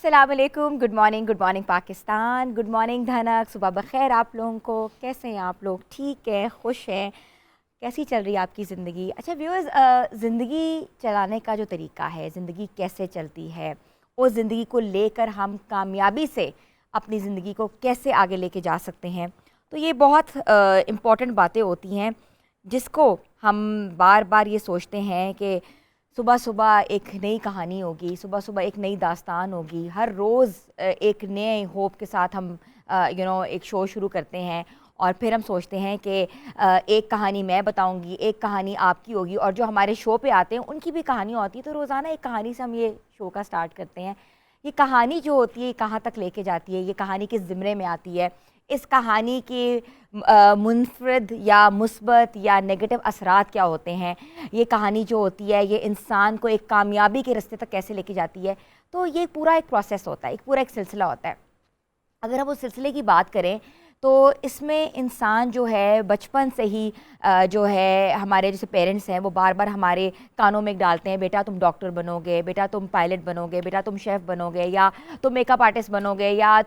अस्सलाम वालेकुम, good morning Pakistan, good morning धनक, सुबह बखैर आप लोगों को। कैसे हैं आप लोग? ठीक है, खुश हैं? कैसी चल रही है आपकी ज़िंदगी? अच्छा व्यूअर्स, ज़िंदगी चलाने का जो तरीका है, ज़िंदगी कैसे चलती है, उस ज़िंदगी को लेकर हम कामयाबी से अपनी ज़िंदगी को कैसे आगे लेके जा सकते हैं, तो ये बहुत इम्पॉर्टेंट बातें होती हैं जिसको हम बार बार ये सोचते हैं कि सुबह सुबह एक नई कहानी होगी, सुबह सुबह एक नई दास्तान होगी। हर रोज़ एक नए होप के साथ हम एक शो शुरू करते हैं और फिर हम सोचते हैं कि एक कहानी मैं बताऊंगी, एक कहानी आपकी होगी, और जो हमारे शो पे आते हैं उनकी भी कहानियाँ होती हैं। तो रोज़ाना एक कहानी से हम ये शो का स्टार्ट करते हैं। ये कहानी जो होती है कहाँ तक लेके जाती है, ये कहानी किस ज़िम्मे में आती है, इस कहानी के मुनफरद या मुस्बत या नेगेटिव असरात क्या होते हैं, ये कहानी जो होती है ये इंसान को एक कामयाबी के रास्ते तक कैसे लेके जाती है। तो ये पूरा एक प्रोसेस होता है, एक पूरा एक सिलसिला होता है। अगर हम उस सिलसिले की बात करें तो इसमें इंसान जो है बचपन से ही जो है हमारे जैसे पेरेंट्स हैं वो बार बार हमारे कानों में डालते हैं, बेटा तुम डॉक्टर बनोगे, बेटा तुम पायलट बनोगे, बेटा तुम शेफ़ बनोगे, या तुम मेकअप आर्टिस्ट बनोगे, या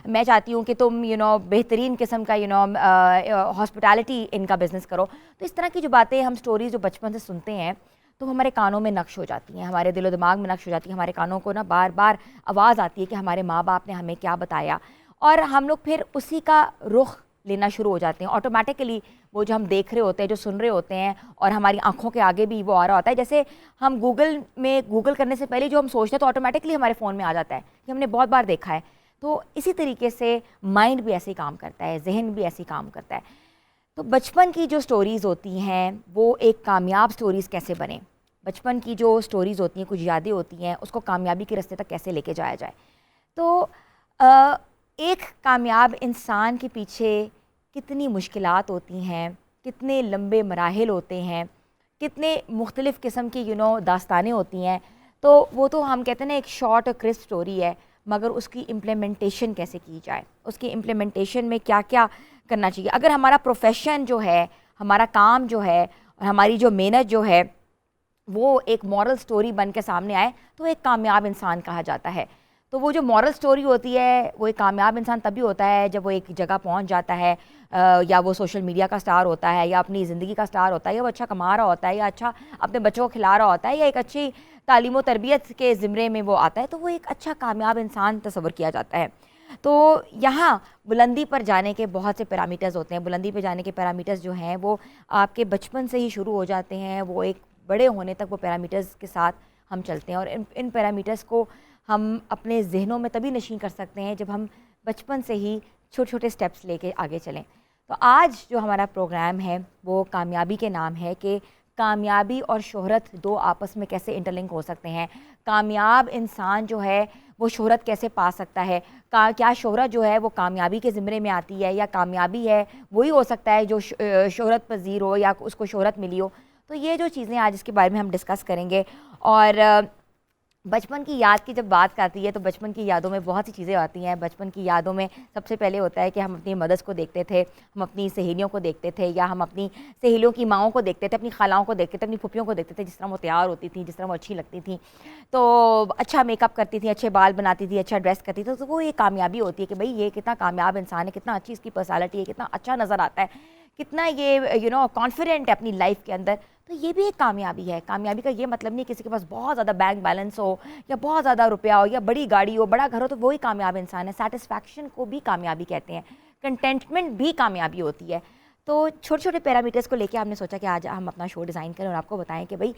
मैं चाहती हूँ कि तुम बेहतरीन किस्म का हॉस्पिटैलिटी इनका बिज़नेस करो। तो इस तरह की जो बातें हम स्टोरीज़ जो बचपन से सुनते हैं तो हमारे कानों में नक्श हो जाती हैं, हमारे दिलो दिमाग में नक्श हो जाती है। हमारे कानों को ना बार बार आवाज़ आती है कि हमारे माँ बाप ने हमें क्या बताया, और हम लोग फिर उसी का रुख लेना शुरू हो जाते हैं ऑटोमेटिकली। वो जो हम देख रहे होते हैं, जो सुन रहे होते हैं, और हमारी आंखों के आगे भी वो आ रहा होता है। जैसे हम गूगल करने से पहले जो हम सोचते हैं तो ऑटोमेटिकली हमारे फ़ोन में आ जाता है कि हमने बहुत बार देखा है। तो इसी तरीके से माइंड भी ऐसे ही काम करता है, जहन भी ऐसे ही काम करता है। तो बचपन की जो स्टोरीज़ होती हैं वो एक कामयाब स्टोरीज़ कैसे बने, बचपन की जो स्टोरीज़ होती हैं, कुछ यादें होती हैं, उसको कामयाबी के रास्ते तक कैसे लेके जाया जाए। तो एक कामयाब इंसान के पीछे कितनी मुश्किलात होती हैं, कितने लंबे मराहिल होते हैं, कितने मुख्तलिफ़ किस्म की दास्तानें होती हैं। तो वो तो हम कहते हैं ना एक शॉर्ट और क्रिस्प स्टोरी है, मगर उसकी इम्प्लीमेंटेशन कैसे की जाए, उसकी इम्प्लीमेंटेशन में क्या क्या करना चाहिए। अगर हमारा प्रोफेशन जो है, हमारा काम जो है, और हमारी जो मेहनत जो है वो एक मॉरल स्टोरी बन के सामने आए तो एक कामयाब इंसान कहा जाता है। तो वो जो मॉरल स्टोरी होती है वो एक कामयाब इंसान तभी होता है जब वो एक जगह पहुंच जाता है, या वो सोशल मीडिया का स्टार होता है, या अपनी ज़िंदगी का स्टार होता है, या वो अच्छा कमा रहा होता है, या अच्छा अपने बच्चों को खिला रहा होता है, या एक अच्छी तालीम व तरबियत के ज़िम्मे में वो आता है, तो वो एक अच्छा कामयाब इंसान तस्वर किया जाता है। तो यहाँ बुलंदी पर जाने के बहुत से पैरामीटर्स होते हैं। बुलंदी पर जाने के पैरामीटर्स जो हैं वो आपके बचपन से ही शुरू हो जाते हैं, वो एक बड़े होने तक वो पैरामीटर्स के साथ हम चलते हैं। और इन पैरामीटर्स को हम अपने जहनों में तभी नशीं कर सकते हैं जब हम बचपन से ही छोटे छोटे स्टेप्स लेके आगे चलें। तो आज जो हमारा प्रोग्राम है वो कामयाबी के नाम है कि कामयाबी और शोहरत दो आपस में कैसे इंटरलिंक हो सकते हैं। कामयाब इंसान जो है वो शोहरत कैसे पा सकता है, क्या शोहरत जो है वो कामयाबी के ज़िम्मे में आती है, या कामयाबी है वही हो सकता है जो शोहरत पजीर हो या उसको शोहरत मिली हो। तो ये जो चीज़ें आज इसके बारे में हम डिस्कस करेंगे। और बचपन की याद की जब बात आती है तो बचपन की यादों में बहुत सी चीज़ें आती हैं। बचपन की यादों में सबसे पहले होता है कि हम अपनी मदर्स को देखते थे, हम अपनी सहेलियों को देखते थे, या हम अपनी सहेलियों की माँओं को देखते थे, अपनी खालाओं को देखते थे, अपनी फुफियों को देखते थे, जिस तरह वो तैयार होती थी, जिस तरह वो अच्छी लगती थी, तो अच्छा मेकअप करती थी, अच्छे बाल बनाती थी, अच्छा ड्रेस करती थी। तो वो ये कामयाबी होती है कि भाई ये कितना कामयाब इंसान है, कितना अच्छी इसकी पर्सनैलिटी है, कितना अच्छा नज़र आता है, कितना ये कॉन्फिडेंट है अपनी लाइफ के अंदर। तो ये भी एक कामयाबी है। कामयाबी का ये मतलब नहीं किसी के पास बहुत ज़्यादा बैंक बैलेंस हो, या बहुत ज़्यादा रुपया हो, या बड़ी गाड़ी हो, बड़ा घर हो, तो वही कामयाब इंसान है। सेटिस्फैक्शन को भी कामयाबी कहते हैं, कंटेंटमेंट भी कामयाबी होती है। तो छोटे छोटे पैरामीटर्स को लेके हमने सोचा कि आज हम अपना शो डिज़ाइन करें और आपको बताएं कि भाई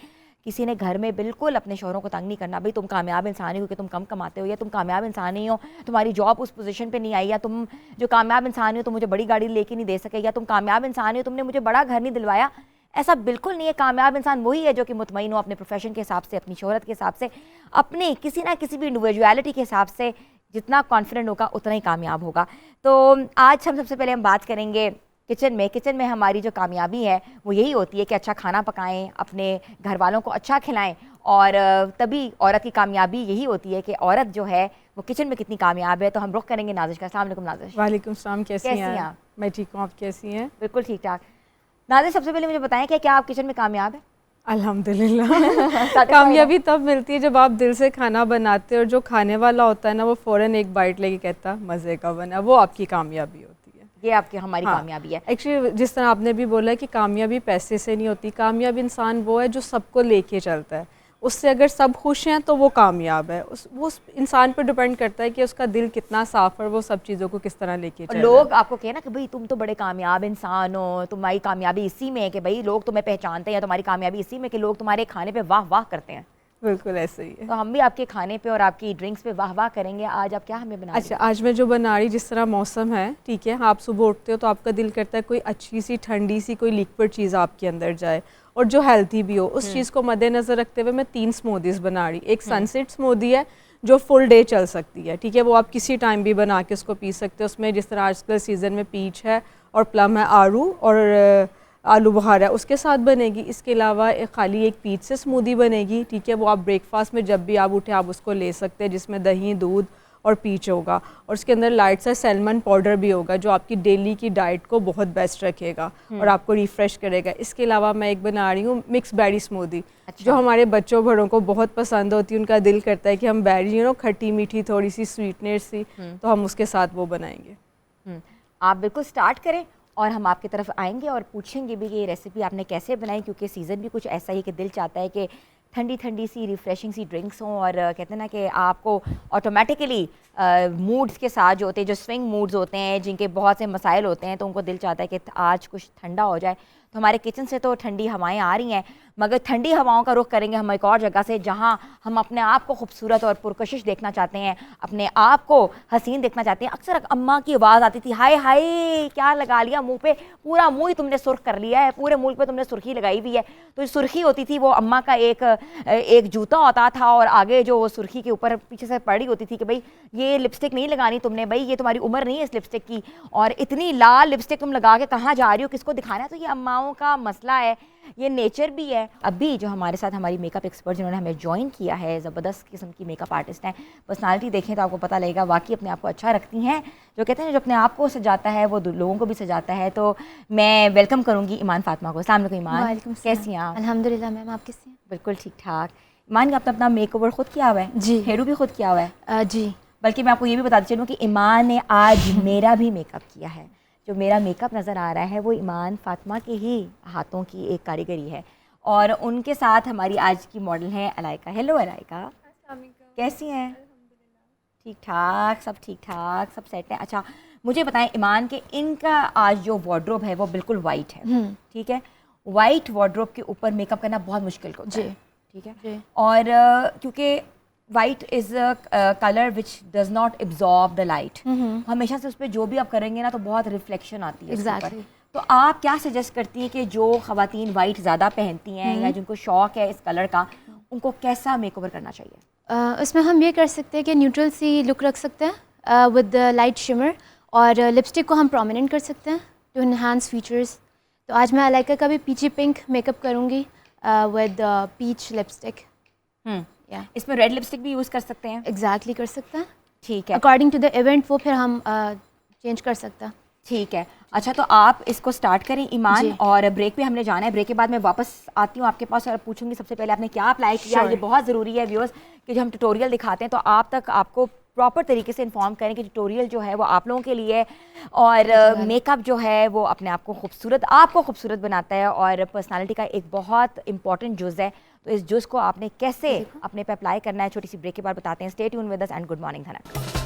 किसी ने घर में बिल्कुल अपने शौहरों को तंग नहीं करना। भाई तुम कामयाब इंसान ही हो कि तुम कम कमाते हो, या तुम कामयाब इंसान ही हो तुम्हारी जॉब उस पोजीशन पे नहीं आई, या तुम जो कामयाब इंसान हो तुम मुझे बड़ी गाड़ी लेके नहीं दे सके, या तुम कामयाब इंसान हो तुमने मुझे बड़ा घर नहीं दिलवाया। ऐसा बिल्कुल नहीं है। कामयाब इंसान वही है जो कि मुतमईन हो अपने प्रोफेशन के हिसाब से, अपनी शोहरत के हिसाब से, अपने किसी ना किसी भी इंडिविजुअलिटी के हिसाब से जितना कॉन्फिडेंट होगा उतना ही कामयाब होगा। तो आज हम सबसे पहले हम बात करेंगे किचन में हमारी जो कामयाबी है वो यही होती है कि अच्छा खाना पकाएं, अपने घर वालों को अच्छा खिलाएं, और तभी औरत की कामयाबी यही होती है कि औरत जो है वो किचन में कितनी कामयाब है। तो हम रुख करेंगे नाज़िश का। अस्सलाम वालेकुम नाज़िश। वालेकुम सलाम, कैसी हैं आप? मैं ठीक हूँ, आप कैसी हैं? बिल्कुल ठीक ठाक। नाज़िश, सबसे पहले मुझे बताएं कि क्या आप किचन में कामयाब हैं? अल्हम्दुलिल्लाह कामयाबी तब मिलती है जब आप दिल से खाना बनाते हो और जो खाने वाला होता है ना वो फ़ौरन एक बाइट लेके कहता मज़े का बना, वो आपकी कामयाबी होती है। ये आपकी हमारी कामयाबी है। एक्चुअली जिस तरह आपने भी बोला कि कामयाबी पैसे से नहीं होती, कामयाब इंसान वो है जो सबको लेके चलता है, उससे अगर सब खुश हैं तो वो कामयाब है। उस इंसान पर डिपेंड करता है कि उसका दिल कितना साफ और वो सब चीज़ों को किस तरह लेके चल रहा है। लोग आपको कहे ना कि भाई तुम तो बड़े कामयाब इंसान हो, तुम्हारी कामयाबी इसी में है कि भाई लोग तुम्हें पहचानते हैं, या तुम्हारी कामयाबी इसी में कि लोग तुम्हारे खाने पे वाह वाह करते हैं। बिल्कुल ऐसे ही है। तो हम भी आपके खाने पे और आपकी ड्रिंक्स पे वाह वाह करेंगे। आज आप क्या हमें बना? अच्छा, आज मैं जो बना रही, जिस तरह मौसम है, ठीक है, आप सुबह उठते हो तो आपका दिल करता है कोई अच्छी सी ठंडी सी कोई लिक्विड चीज़ आपके अंदर जाए और जो हेल्थी भी हो। उस चीज़ को मद्देनज़र रखते हुए मैं 3 स्मूदीज़ बना रही। एक सनसेट स्मूदी है जो फुल डे चल सकती है, ठीक है, वो आप किसी टाइम भी बना के उसको पी सकते हो। उसमें जिस तरह आजकल सीज़न में पीच है और प्लम है, आड़ू और आलू बुखारा उसके साथ बनेगी। इसके अलावा खाली एक पीच से स्मूदी बनेगी, ठीक है, वो आप ब्रेकफास्ट में जब भी आप उठे आप उसको ले सकते हैं, जिसमें दही, दूध और पीच होगा और उसके अंदर लाइट सा सैल्मन पाउडर भी होगा जो आपकी डेली की डाइट को बहुत बेस्ट रखेगा और आपको रिफ़्रेश करेगा। इसके अलावा मैं एक बना रही हूँ मिक्स बेरी स्मूदी। अच्छा। जो हमारे बच्चों बड़ों को बहुत पसंद होती है, उनका दिल करता है कि हम बेरी खट्टी मीठी थोड़ी सी स्वीटनेस सी, तो हम उसके साथ वो बनाएंगे। आप बिल्कुल स्टार्ट करें और हम आपकी तरफ आएंगे और पूछेंगे भी कि ये रेसिपी आपने कैसे बनाई, क्योंकि सीज़न भी कुछ ऐसा ही कि दिल चाहता है कि ठंडी ठंडी सी रिफ़्रेशिंग सी ड्रिंक्स हों। और कहते हैं ना कि आपको ऑटोमेटिकली मूड्स के साथ जो होते हैं, जो स्विंग मूड्स होते हैं, जिनके बहुत से मसाइल होते हैं, तो उनको दिल चाहता है कि आज कुछ ठंडा हो जाए। तो हमारे किचन से तो ठंडी हवाएं आ रही हैं, मगर ठंडी हवाओं का रुख करेंगे हम एक और जगह से जहां हम अपने आप को खूबसूरत और पुरकशिश देखना चाहते हैं, अपने आप को हसीन देखना चाहते हैं। अक्सर अम्मा की आवाज़ आती थी, हाय हाय क्या लगा लिया मुंह पे, पूरा मुंह ही तुमने सुर्ख कर लिया है, पूरे मुंह पे तुमने सुर्खी लगाई हुई है। तो सुर्खी होती थी वो अम्मा का एक जूता होता था और आगे जो सुर्खी के ऊपर पीछे से पड़ी होती थी कि भाई ये लिपस्टिक नहीं लगानी तुमने, भाई ये तुम्हारी उम्र नहीं है इस लिपस्टिक की, और इतनी लाल लिपस्टिक तुम लगा के कहाँ जा रही हो, किसको दिखाना है। तो ये अम्माओं का मसला है, ये नेचर भी है। अभी जो हमारे साथ हमारी मेकअप एक्सपर्ट जिन्होंने हमें ज्वाइन किया है, ज़बरदस्त किस्म की मेकअप आर्टिस्ट हैं। पर्सनालिटी देखें तो आपको पता लगेगा वाकई अपने आप को अच्छा रखती हैं। जो कहते हैं जो अपने आप को सजाता है वो लोगों को भी सजाता है। तो मैं वेलकम करूँगी ईमान फातिमा को। अस्सलाम वालेकुम ईमान, कैसी हैं आप? अल्हम्दुलिल्लाह मैम, आप कैसी हैं? बिल्कुल ठीक ठाक। ईमान, आपने अपना मेकओवर खुद किया हुआ है? जी। हेरू भी खुद किया हुआ है? जी। बल्कि मैं आपको ये भी बताती चलूँ कि ईमान ने आज मेरा भी मेकअप किया है। जो मेरा मेकअप नज़र आ रहा है वो ईमान फातिमा के ही हाथों की एक कारीगरी है। और उनके साथ हमारी आज की मॉडल है अलाइका। हेलो अलाइका, कैसी हैं? ठीक ठाक, सब ठीक ठाक, सब सेट है। अच्छा मुझे बताएं ईमान के इनका आज जो वार्डरोब है वो बिल्कुल वाइट है, ठीक है। वाइट वार्डरोब के ऊपर मेकअप करना बहुत मुश्किल होता है, ठीक है। और क्योंकि white is a colour which does not absorb the light, हमेशा से उस पर जो भी आप करेंगे ना तो बहुत रिफ्लेक्शन आती है। Exactly. तो आप क्या सजेस्ट करती हैं कि जो ख़वातीन वाइट ज़्यादा पहनती हैं या जिनको शौक़ है इस कलर का, उनको कैसा मेकओवर करना चाहिए? उसमें हम ये कर सकते हैं कि न्यूट्रल सी लुक रख सकते हैं विद लाइट शिमर, और लिपस्टिक को हम प्रोमिनेंट कर सकते हैं टू एनहांस फीचर्स। तो आज मैं अलाइका का भी पीची पिंक मेकअप करूँगी विद पीच लिपस्टिक। इसमें रेड लिपस्टिक भी यूज़ कर सकते हैं? एग्जैक्टली कर सकते हैं, ठीक है। अकॉर्डिंग टू द इवेंट वो फिर हम चेंज कर सकते हैं। ठीक है। अच्छा तो आप इसको स्टार्ट करें ईमान, और ब्रेक पे हमने जाना है। ब्रेक के बाद मैं वापस आती हूँ आपके पास और पूछूंगी सबसे पहले आपने क्या अप्लाई किया। ये बहुत ज़रूरी है व्यूअर्स कि जो हम ट्यूटोरियल दिखाते हैं तो आप तक आपको प्रॉपर तरीके से इन्फॉर्म करें कि ट्यूटोरियल जो है वो आप लोगों के लिए, और मेकअप जो है वो अपने आप को खूबसूरत बनाता है और पर्सनालिटी का एक बहुत इंपॉर्टेंट जुज़ है। तो इस जुज़ को आपने कैसे अपने पे अप्लाई करना है छोटी सी ब्रेक के बाद बताते हैं। Stay tune with us and good morning Dhanak.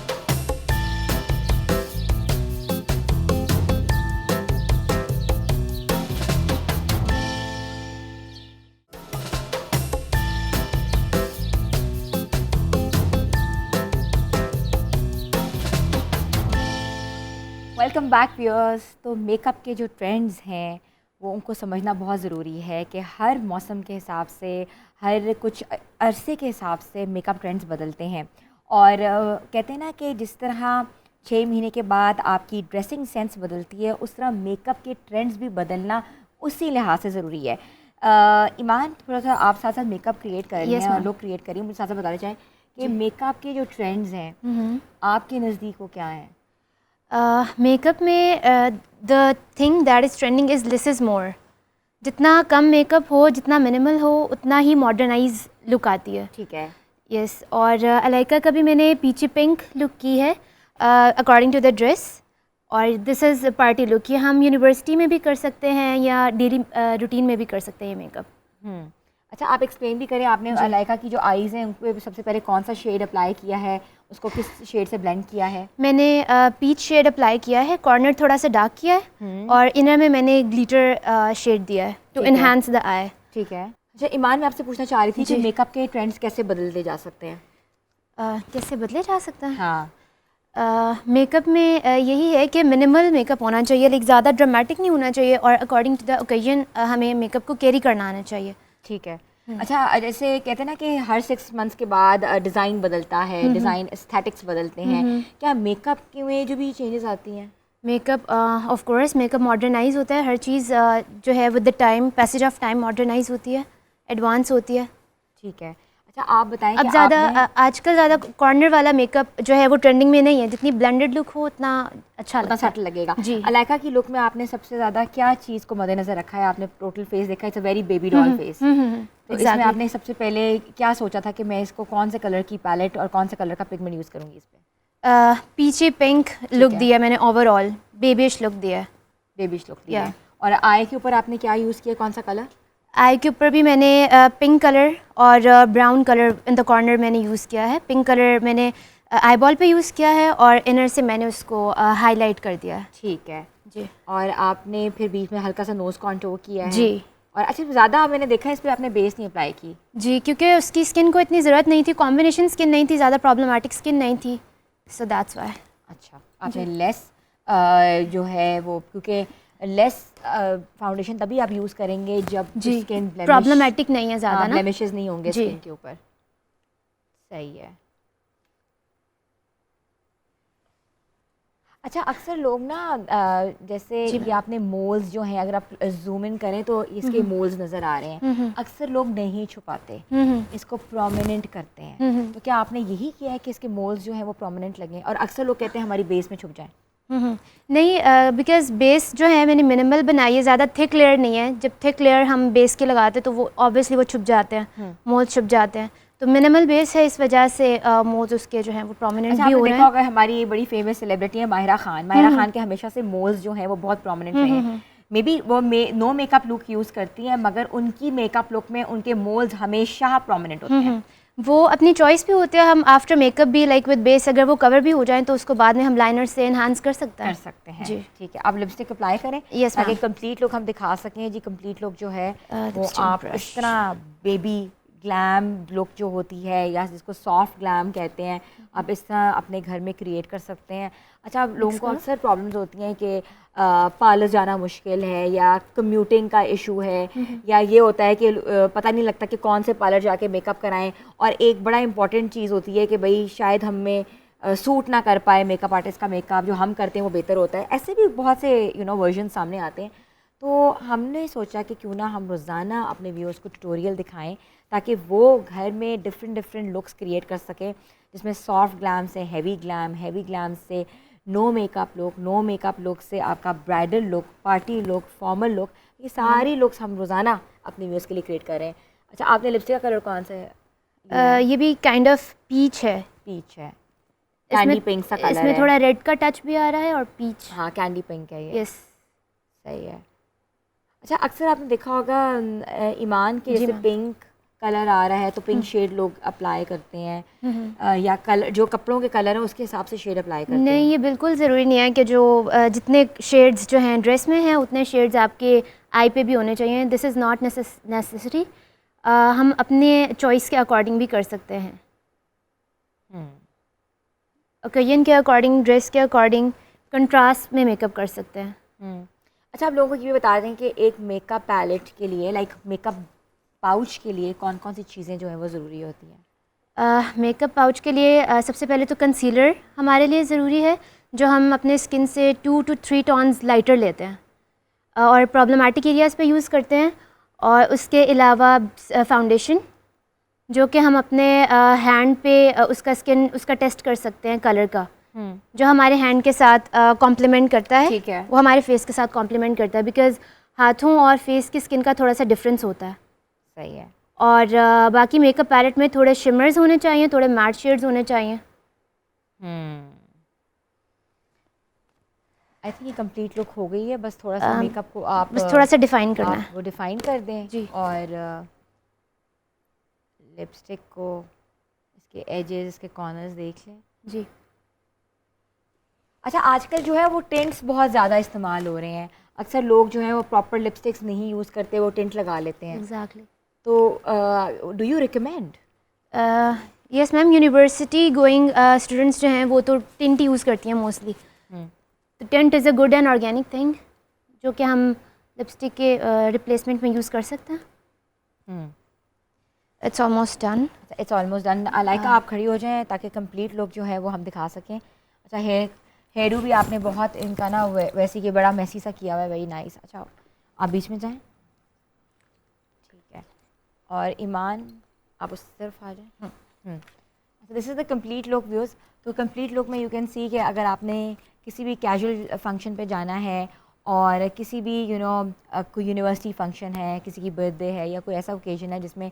Welcome back viewers. तो मेकअप के जो ट्रेंड्स हैं वो उनको समझना बहुत ज़रूरी है कि हर मौसम के हिसाब से, हर कुछ अरसे के हिसाब से मेकअप ट्रेंड्स बदलते हैं। और कहते हैं ना कि जिस तरह 6 महीने के बाद आपकी ड्रेसिंग सेंस बदलती है, उस तरह मेकअप के ट्रेंड्स भी बदलना उसी लिहाज से ज़रूरी है। ईमान, थोड़ा सा आप साथ साथ मेकअप क्रिएट कर रही हैं, लोग क्रिएट करिए, मुझे साथ साथ बताना चाहें कि मेकअप के जो ट्रेंड्स हैं आपके नज़दीक वो क्या हैं? मेकअप में the thing that is trending is less is more. जितना कम मेकअप हो, जितना मिनिमल हो, उतना ही मॉडर्नाइज लुक आती है। ठीक है। यस और अलाइका का भी मैंने पीची पिंक लुक की है अकॉर्डिंग टू द ड्रेस, और दिस इज़ पार्टी लुक। ये हम यूनिवर्सिटी में भी कर सकते हैं या डेली रूटीन में भी कर सकते हैं ये मेकअप। अच्छा, आप एक्सप्लेन भी करें, आपने अलाइका की जो आईज़ हैं उन पे सबसे पहले कौन सा शेड अप्लाई किया है, उसको किस शेड से ब्लेंड किया है? मैंने पीच शेड अप्लाई किया है, कॉर्नर थोड़ा सा डार्क किया है और इनर में मैंने ग्लिटर शेड दिया है टू इन्हांस द आई। ठीक है। अच्छा ईमान, मैं आपसे पूछना चाह रही थी कि मेकअप के ट्रेंड्स कैसे बदलते जा सकते हैं? कैसे बदले जा सकता है? हाँ, मेकअप में यही है कि मिनिमल मेकअप होना चाहिए, लाइक ज़्यादा ड्रामेटिक नहीं होना चाहिए, और अकॉर्डिंग टू द ओकेजन हमें मेकअप को कैरी करना आना चाहिए। ठीक है। अच्छा, जैसे कहते हैं ना कि हर 6 मंथ्स के बाद डिज़ाइन बदलता है, डिज़ाइन एस्थेटिक्स बदलते हैं, क्या मेकअप के में जो भी चेंजेस आती हैं? Makeup of course makeup modernise होता है, हर चीज़ जो है with the time, passage of time modernise होती है, एडवांस होती है। ठीक है। अच्छा, आप बताएं अब कि ज़्यादा आपने आजकल ज़्यादा कॉर्नर वाला मेकअप जो है वो ट्रेंडिंग में नहीं है, जितनी ब्लेंडेड लुक हो उतना अच्छा उतना लगता सटल लगेगा। जी। अलाइका की लुक में आपने सबसे ज़्यादा क्या चीज़ को मद्देनजर रखा है? आपने टोटल फेस देखा, it's a very baby doll face, तो इसमें exactly। आपने सबसे पहले क्या सोचा था कि मैं इसको कौन से कलर की पैलेट और कौन से कलर का पिगमेंट यूज़ करूँगी इस पे? पीछे पिंक लुक है। दिया मैंने, ओवरऑल बेबिश लुक दिया है। बेबीश लुक दिया है। Yeah। और आई के ऊपर आपने क्या यूज़ किया, कौन सा कलर? आई के ऊपर भी मैंने पिंक कलर और brown colour in the corner मैंने यूज़ किया है। पिंक कलर मैंने आई बॉल पे यूज़ किया है और इनर से मैंने उसको हाईलाइट कर दिया है। ठीक है जी। और आपने फिर बीच में हल्का सा नोज़ कॉन्टूर किया है? जी। और अच्छा, ज़्यादा मैंने देखा है इस पर आपने बेस नहीं अप्लाई की? जी, क्योंकि उसकी स्किन को इतनी ज़रूरत नहीं थी, कॉम्बिनेशन स्किन नहीं थी, ज़्यादा प्रॉब्लमाटिक स्किन नहीं थी, सो दैट्स वाई। अच्छा, आपने लेस जो है वो, क्योंकि लेस फाउंडेशन तभी आप यूज़ करेंगे जब जी स्किन प्रॉब्लमेटिक नहीं है ज़्यादा ना, ब्लेमिशेस नहीं होंगे जी। स्किन के ऊपर। सही है। अच्छा, अक्सर लोग ना जैसे ये आपने मोल्स जो हैं, अगर आप जूम इन करें तो इसके मोल्स नज़र आ रहे हैं, अक्सर लोग नहीं छुपाते, इसको प्रोमिनेंट करते हैं, तो क्या आपने यही किया है कि इसके मोल्स जो हैं वो प्रोमिनेंट लगें? और अक्सर लोग कहते हैं हमारी बेस में छुप जाए। नहीं, बिकॉज बेस जो है मैंने मिनिमल बनाई है, ज़्यादा थिक लेयर नहीं है। जब थिक लेयर हम बेस के लगाते हैं तो वो ऑब्वियसली वो छुप जाते हैं, मोल्स छुप जाते हैं, तो मिनिमल बेस है, इस वजह से मोल्स उसके जो हैं वो प्रोमिनेंट अच्छा, भी हो आपने रहे देखा हैं। होगा हमारी बड़ी फेमस सेलिब्रिटी है माहिरा खान। माहिरा खान के हमेशा से मोल्स जो हैं वो बहुत प्रोमिनेंट रहे हैं। मे बी वो नो मेकअप लुक यूज़ करती हैं, मगर उनकी मेकअप लुक में उनके मोल्स हमेशा प्रोमिनेंट होते हैं। वो अपनी चॉइस भी होती है। हम आफ्टर मेकअप भी लाइक विद बेस अगर वो कवर भी हो जाए तो उसको बाद में हम लाइनर से एनहांस कर सकते हैं। जी, ठीक है। आप लिपस्टिक अप्लाई करें ताकि कंप्लीट लुक हम दिखा सकें। जी, कंप्लीट लुक जो है वो आप इस तरह बेबी ग्लैम लुक जो होती है, या जिसको सॉफ्ट ग्लैम कहते हैं, आप इस तरह अपने घर में क्रिएट कर सकते हैं। अच्छा, लोगों को अक्सर प्रॉब्लम्स होती हैं कि पार्लर जाना मुश्किल है, या कम्यूटिंग का इशू है, या ये होता है कि पता नहीं लगता कि कौन से पार्लर जाके मेकअप कराएं। और एक बड़ा इंपॉर्टेंट चीज़ होती है कि भाई शायद हमें सूट ना कर पाए मेकअप आर्टिस्ट का मेकअप, जो हम करते हैं वो बेहतर होता है। ऐसे भी बहुत से वर्जन सामने आते हैं। तो हमने सोचा कि क्यों ना हम रोज़ाना अपने व्यूअर्स को ट्यूटोरियल दिखाएं, ताकि वो घर में डिफरेंट लुक्स क्रिएट कर सकें, जिसमें सॉफ्ट ग्लैम से हैवी ग्लैम से नो मेकअप लुक से आपका bridal look, party look, formal look, ये सारी लुक्स हम रोज़ाना अपने व्यूअर्स के लिए क्रिएट कर रहे हैं। अच्छा, आपने लिपस्टिक का कलर कौन सा है? ये भी काइंड ऑफ पीच है। पीच है, कैंडी पिंक सा कलर है। इसमें थोड़ा रेड का टच भी आ रहा है और पीच। हाँ, कैंडी पिंक है ये। यस, सही है। अच्छा, अक्सर आपने देखा होगा ईमान के जैसे पिंक कलर आ रहा है तो पिंक शेड लोग अप्लाई करते हैं, या कलर जो कपड़ों के कलर हैं उसके हिसाब से शेड अप्लाई करते हैं। नहीं, ये बिल्कुल ज़रूरी नहीं है कि जो जितने शेड्स जो हैं ड्रेस में हैं उतने शेड्स आपके आई पे भी होने चाहिए। This is not necessary. हम अपने चॉइस के अकॉर्डिंग भी कर सकते हैं, ओकेजन के अकॉर्डिंग, ड्रेस के अकॉर्डिंग, कंट्रास्ट में मेकअप कर सकते हैं। अच्छा, आप लोगों को ये भी बता दें कि एक मेकअप पैलेट के लिए, लाइक मेकअप पाउच के लिए कौन कौन सी चीज़ें जो हैं वो ज़रूरी होती हैं? मेकअप पाउच के लिए सबसे पहले तो कंसीलर हमारे लिए ज़रूरी है, जो हम अपने स्किन से 2 to 3 टोन्स लाइटर लेते हैं और प्रॉब्लमेटिक एरियाज़ पे यूज़ करते हैं। और उसके अलावा फाउंडेशन, जो कि हम अपने हैंड पे उसका टेस्ट कर सकते हैं कलर का, जो हमारे हैंड के साथ कॉम्प्लीमेंट करता है। ठीक है। वो हमारे फेस के साथ कॉम्प्लीमेंट करता है, बिकॉज़ हाथों और फेस की स्किन का थोड़ा सा डिफरेंस होता है। सही है। और बाकी मेकअप पैलेट में थोड़े शिमर्स होने चाहिए, थोड़े मैट शेड्स होने चाहिए। आई थिंक ये कंप्लीट लुक हो गई है, बस थोड़ा सा मेकअप को आप बस थोड़ा सा डिफाइन करना आप है। वो डिफाइन कर दें जी। और लिपस्टिक को इसके एजेस, इसके कॉर्नर्स देख लें। जी। अच्छा, आजकल जो है वो टिंट्स बहुत ज़्यादा इस्तेमाल हो रहे हैं। अक्सर लोग जो है वो प्रॉपर लिपस्टिक्स नहीं यूज़ करते, वो टिंट लगा लेते हैं। एग्जैक्टली। तो do you recommend? Yes ma'am, university going students जो हैं वो तो टिंट यूज़ करती हैं मोस्टली। तो tint is a good and organic thing जो कि हम लिपस्टिक के रिप्लेसमेंट में यूज़ कर सकते हैं। It's almost done. It's almost done. Alaika, आप खड़ी हो जाएं ताकि कंप्लीट लुक जो है वो हम दिखा सकें। अच्छा, हेयरू भी आपने बहुत इनका ना वैसे कि बड़ा मैसी सा किया हुआ है, वेरी नाइस। अच्छा, आप बीच में जाएं, ठीक है। और ईमान, आप उस तरफ आ जाएं। This is the complete look views. तो कंप्लीट लुक में यू कैन सी कि अगर आपने किसी भी कैजुअल फंक्शन पे जाना है और किसी भी कोई यूनिवर्सिटी फंक्शन है, किसी की बर्थडे है या कोई ऐसा ओकेजन है जिसमें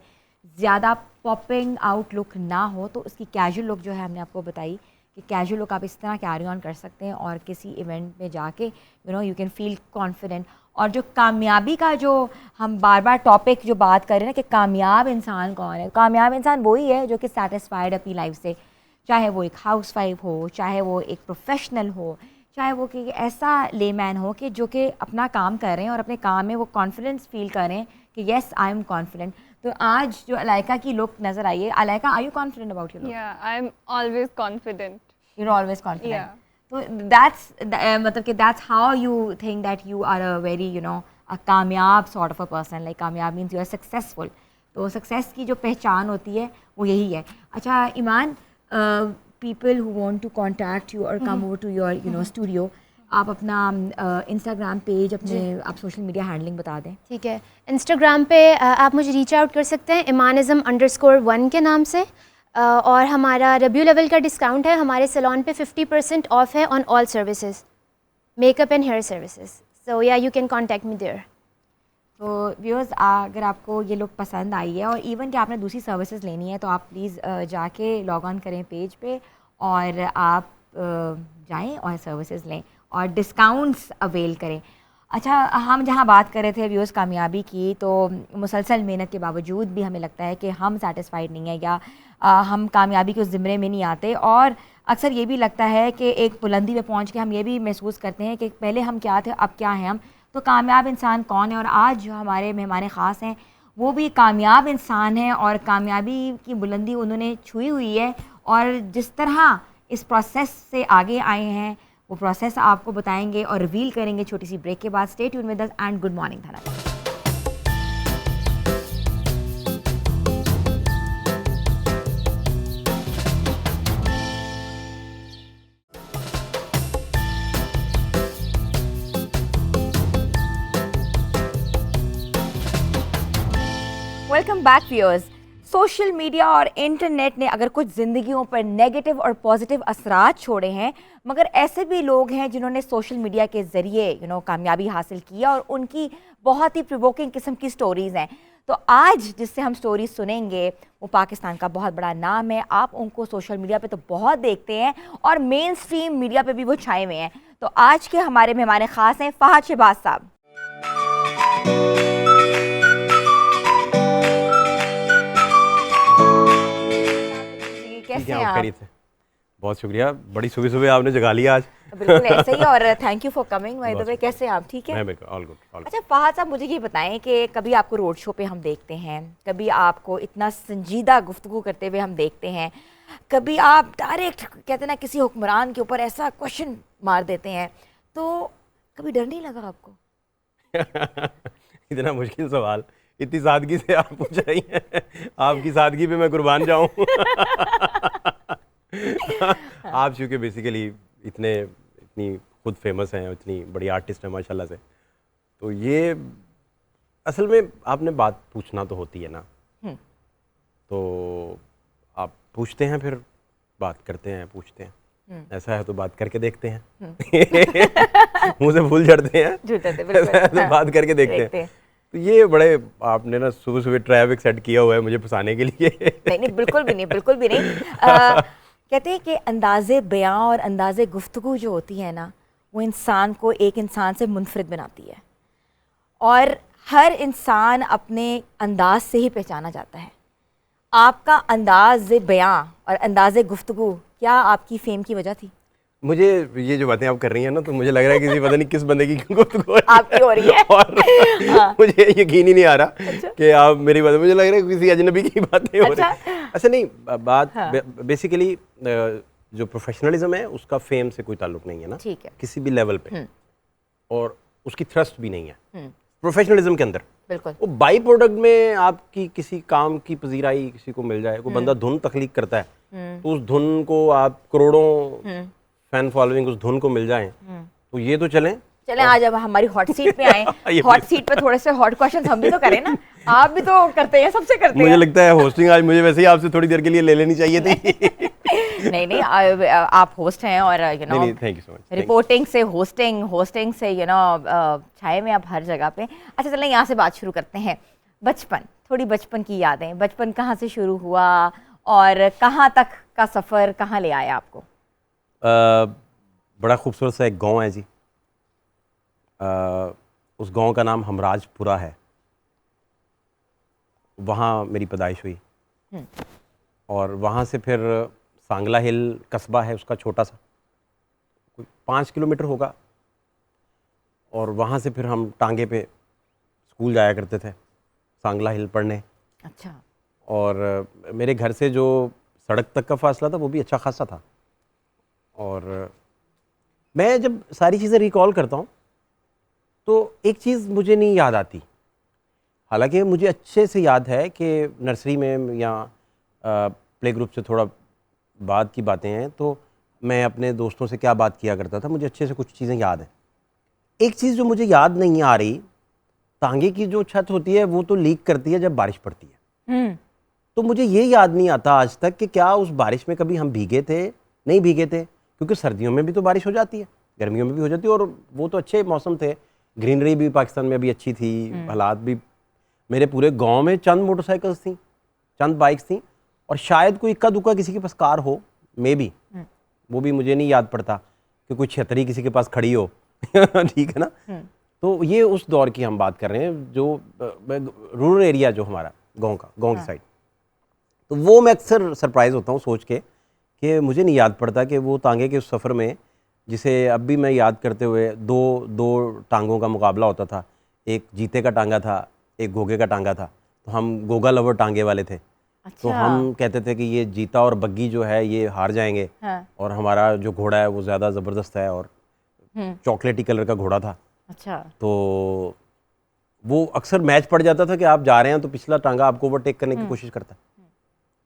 ज़्यादा पॉपिंग आउट लुक ना हो, तो उसकी कैजुअल लुक जो है हमने आपको बताई कि कैजुअल लुक आप इस तरह कैरी ऑन कर सकते हैं और किसी इवेंट में जाके यू कैन फील कॉन्फिडेंट। और जो कामयाबी का जो हम बार बार टॉपिक जो बात कर रहे हैं ना कि कामयाब इंसान कौन है, कामयाब इंसान वही है जो कि सेटिस्फाइड अपनी लाइफ से, चाहे वो एक हाउसवाइफ हो, चाहे वो एक प्रोफेशनल हो, चाहे वो कि ऐसा लेमैन हो कि जो कि अपना काम कर रहे हैं और अपने काम में वो कॉन्फिडेंस फील कर रहे हैं कि येस आई एम कॉन्फिडेंट। तो आज जो अलाइका की लुक नज़र आई है, Alaika, are you confident about your look? Yeah, I'm always confident. You're always confident. Yeah. So that's मतलब कि that's how you think that you are a very a कामयाब sort of a person. Like कामयाब means you are successful. तो success की जो पहचान होती है वो यही है। अच्छा ईमान, people who want to contact you or come over to your studio, आप अपना इंस्टाग्राम पेज, अपने आप सोशल मीडिया हैंडलिंग बता दें। ठीक है, इंस्टाग्राम पे आप मुझे रीच आउट कर सकते हैं imanism_1 के नाम से। और हमारा रिव्यू लेवल का डिस्काउंट है हमारे सैलून पे 50% ऑफ है on all services, makeup and hair services. So yeah you can contact me there. तो व्यूअर्स, अगर आपको ये लुक पसंद आई है और इवन कि आपने दूसरी सर्विसेज लेनी है तो आप प्लीज़ जाके लॉग ऑन करें पेज पे और आप जाएं और सर्विसेज लें और डिस्काउंट्स अवेल करें। अच्छा, हम जहाँ बात कर रहे थे व्यूअर्स कामयाबी की, तो मुसलसल मेहनत के बावजूद भी हमें लगता है कि हम सेटिस्फाइड नहीं है या हम कामयाबी के उस ज़िम्रे में नहीं आते। और अक्सर ये भी लगता है कि एक बुलंदी पे पहुँच के हम ये भी महसूस करते हैं कि पहले हम क्या थे, अब क्या हैं हम। तो कामयाब इंसान कौन है? और आज जो हमारे मेहमान ख़ास हैं वो भी कामयाब इंसान हैं और कामयाबी की बुलंदी उन्होंने छुई हुई है और जिस तरह इस प्रोसेस से आगे आए हैं वो प्रोसेस आपको बताएंगे और रिवील करेंगे छोटी सी ब्रेक के बाद। Stay tune with us and good morning Dhanak. Welcome back viewers. Social media और इंटरनेट ने अगर कुछ ज़िंदगियों पर नेगेटिव और पॉजिटिव असरात छोड़े हैं, मगर ऐसे भी लोग हैं जिन्होंने सोशल मीडिया के ज़रिए कामयाबी हासिल किया और उनकी बहुत ही प्रोवोकिंग किस्म की स्टोरीज़ हैं। तो आज जिससे हम स्टोरीज सुनेंगे वो पाकिस्तान का बहुत बड़ा नाम है। आप उनको सोशल मीडिया पे तो बहुत देखते हैं और मेन स्ट्रीम मीडिया पे भी वो छाए हुए हैं। तो आज के हमारे मेहमान ख़ास हैं फ़हद शहबाज साहब। कैसे हैं आप? बहुत शुक्रिया, बड़ी सुबह सुबह आपने जगा लिया आज। बिल्कुल ऐसे ही, और thank you for coming. Bye the वे, कैसे हैं आप? ठीक है, मैं ऑल गुड। अच्छा फ़हद साहब, मुझे ये बताएं कि कभी आपको रोड शो पे हम देखते हैं, कभी आपको इतना संजीदा गुफ्तगू करते हुए हम देखते हैं, कभी आप डायरेक्ट कहते हैं ना किसी हुक्मरान के ऊपर ऐसा क्वेश्चन मार देते हैं, तो कभी डर नहीं लगा आपको? इतना मुश्किल सवाल इतनी सादगी से आप पूछ रही हैं, आपकी सादगी पे मैं कुर्बान जाऊं। आप चूँकि बेसिकली इतनी खुद फेमस हैं, इतनी बड़ी आर्टिस्ट हैं माशाल्लाह से, तो ये असल में आपने बात पूछना तो होती है ना, तो आप पूछते हैं फिर बात करते हैं, पूछते हैं। ऐसा है तो बात करके देखते हैं। मुंह से फूल झड़ते हैं, झूठे थे, बिल्कुल। ऐसा है तो हाँ, बात करके देखते हैं। तो ये बड़े आपने ना सुबह सुबह ट्रैफिक सेट किया हुआ है मुझे फंसाने के लिए। नहीं नहीं, बिल्कुल भी नहीं, बिल्कुल भी नहीं। कहते हैं कि अंदाज़े बयां और अंदाज़े गुफ्तगू जो होती है ना, वो इंसान को एक इंसान से मुनफरिद बनाती है, और हर इंसान अपने अंदाज से ही पहचाना जाता है। आपका अंदाज़ बयां और अंदाज़े गुफ्तगू क्या आपकी फेम की वजह थी? मुझे ये जो बातें आप कर रही हैं ना, तो मुझे लग रहा है किसी पता नहीं किस बंदे की गुफ्तगू आपकी हो रही है। और हाँ। मुझे यकीन ही नहीं आ रहा कि आप मेरी बात, मुझे लग रहा है किसी अजनबी की बातें हो रही हैं। अच्छा नहीं, बात बेसिकली जो प्रोफेशनलिज्म है उसका फेम से कोई ताल्लुक नहीं है ना, ठीक है, किसी भी लेवल पे, और उसकी थ्रस्ट भी नहीं है प्रोफेशनलिज्म के अंदर। बिल्कुल। वो बाई प्रोडक्ट में आपकी किसी काम की पजीराई किसी को मिल जाए, कोई बंदा धुन तख्लीक करता है तो उस धुन को आप करोड़ों फैन फॉलोइंग उस धुन को मिल जाए, तो ये तो चलें। आज अब हमारी हॉट सीट पे आए। हॉट सीट पे थोड़े से हॉट क्वेश्चंस हम भी तो करें ना, आप भी तो करते हैं, सबसे करते हैं। मुझे लगता है होस्टिंग आज मुझे वैसे ही आपसे थोड़ी देर के लिए ले लेनी चाहिए थी। नहीं नहीं, आप होस्ट हैं और you know, thank you so much. Reporting से होस्टिंग से यू नो, छाए में आप हर जगह पे। अच्छा चलें, यहाँ से बात शुरू करते हैं। बचपन, थोड़ी बचपन की यादें, बचपन कहाँ से शुरू हुआ और कहाँ तक का सफ़र कहाँ ले आया आपको? बड़ा खूबसूरत सा एक गांव है जी, उस गांव का नाम हमराजपुरा है। वहाँ मेरी पैदाइश हुई और वहाँ से फिर सांगला हिल कस्बा है उसका छोटा सा, कोई 5 किलोमीटर होगा, और वहाँ से फिर हम टांगे पे स्कूल जाया करते थे सांगला हिल पढ़ने। अच्छा। और मेरे घर से जो सड़क तक का फासला था वो भी अच्छा खासा था। और मैं जब सारी चीज़ें रिकॉल करता हूँ तो एक चीज़ मुझे नहीं याद आती, हालांकि मुझे अच्छे से याद है कि नर्सरी में या प्ले ग्रुप से थोड़ा बाद की बातें हैं, तो मैं अपने दोस्तों से क्या बात किया करता था, मुझे अच्छे से कुछ चीज़ें याद हैं। एक चीज़ जो मुझे याद नहीं आ रही, तांगे की जो छत होती है वो तो लीक करती है जब बारिश पड़ती है, तो मुझे ये याद नहीं आता आज तक कि क्या उस बारिश में कभी हम भीगे थे, नहीं भीगे थे, क्योंकि सर्दियों में भी तो बारिश हो जाती है, गर्मियों में भी हो जाती है, और वो तो अच्छे मौसम थे, ग्रीनरी भी पाकिस्तान में अभी अच्छी थी, हालात भी। मेरे पूरे गांव में चंद मोटरसाइकिल्स थी, चंद बाइक्स थी, और शायद कोई इक्का दुक्का किसी के पास कार हो, मे बी, वो भी मुझे नहीं याद पड़ता कि कोई छतरी किसी के पास खड़ी हो। ठीक है ना। तो ये उस दौर की हम बात कर रहे हैं, जो रूरल एरिया जो हमारा गाँव की साइड। तो वो मैं अक्सर सरप्राइज़ होता हूँ सोच के कि मुझे नहीं याद पड़ता कि वो तांगे के उस सफ़र में, जिसे अब भी मैं याद करते हुए, दो टांगों का मुकाबला होता था, एक जीते का टांगा था, एक घोगे का टांगा था, तो हम गोगा लवर टांगे वाले थे। अच्छा। तो हम कहते थे कि ये जीता और बग्गी जो है ये हार जाएंगे। हाँ। और हमारा जो घोड़ा है वो ज़्यादा ज़बरदस्त है और चॉकलेटी कलर का घोड़ा था। अच्छा। तो वो अक्सर मैच पड़ जाता था कि आप जा रहे हैं तो पिछला टांगा आपको ओवरटेक करने की कोशिश करता है,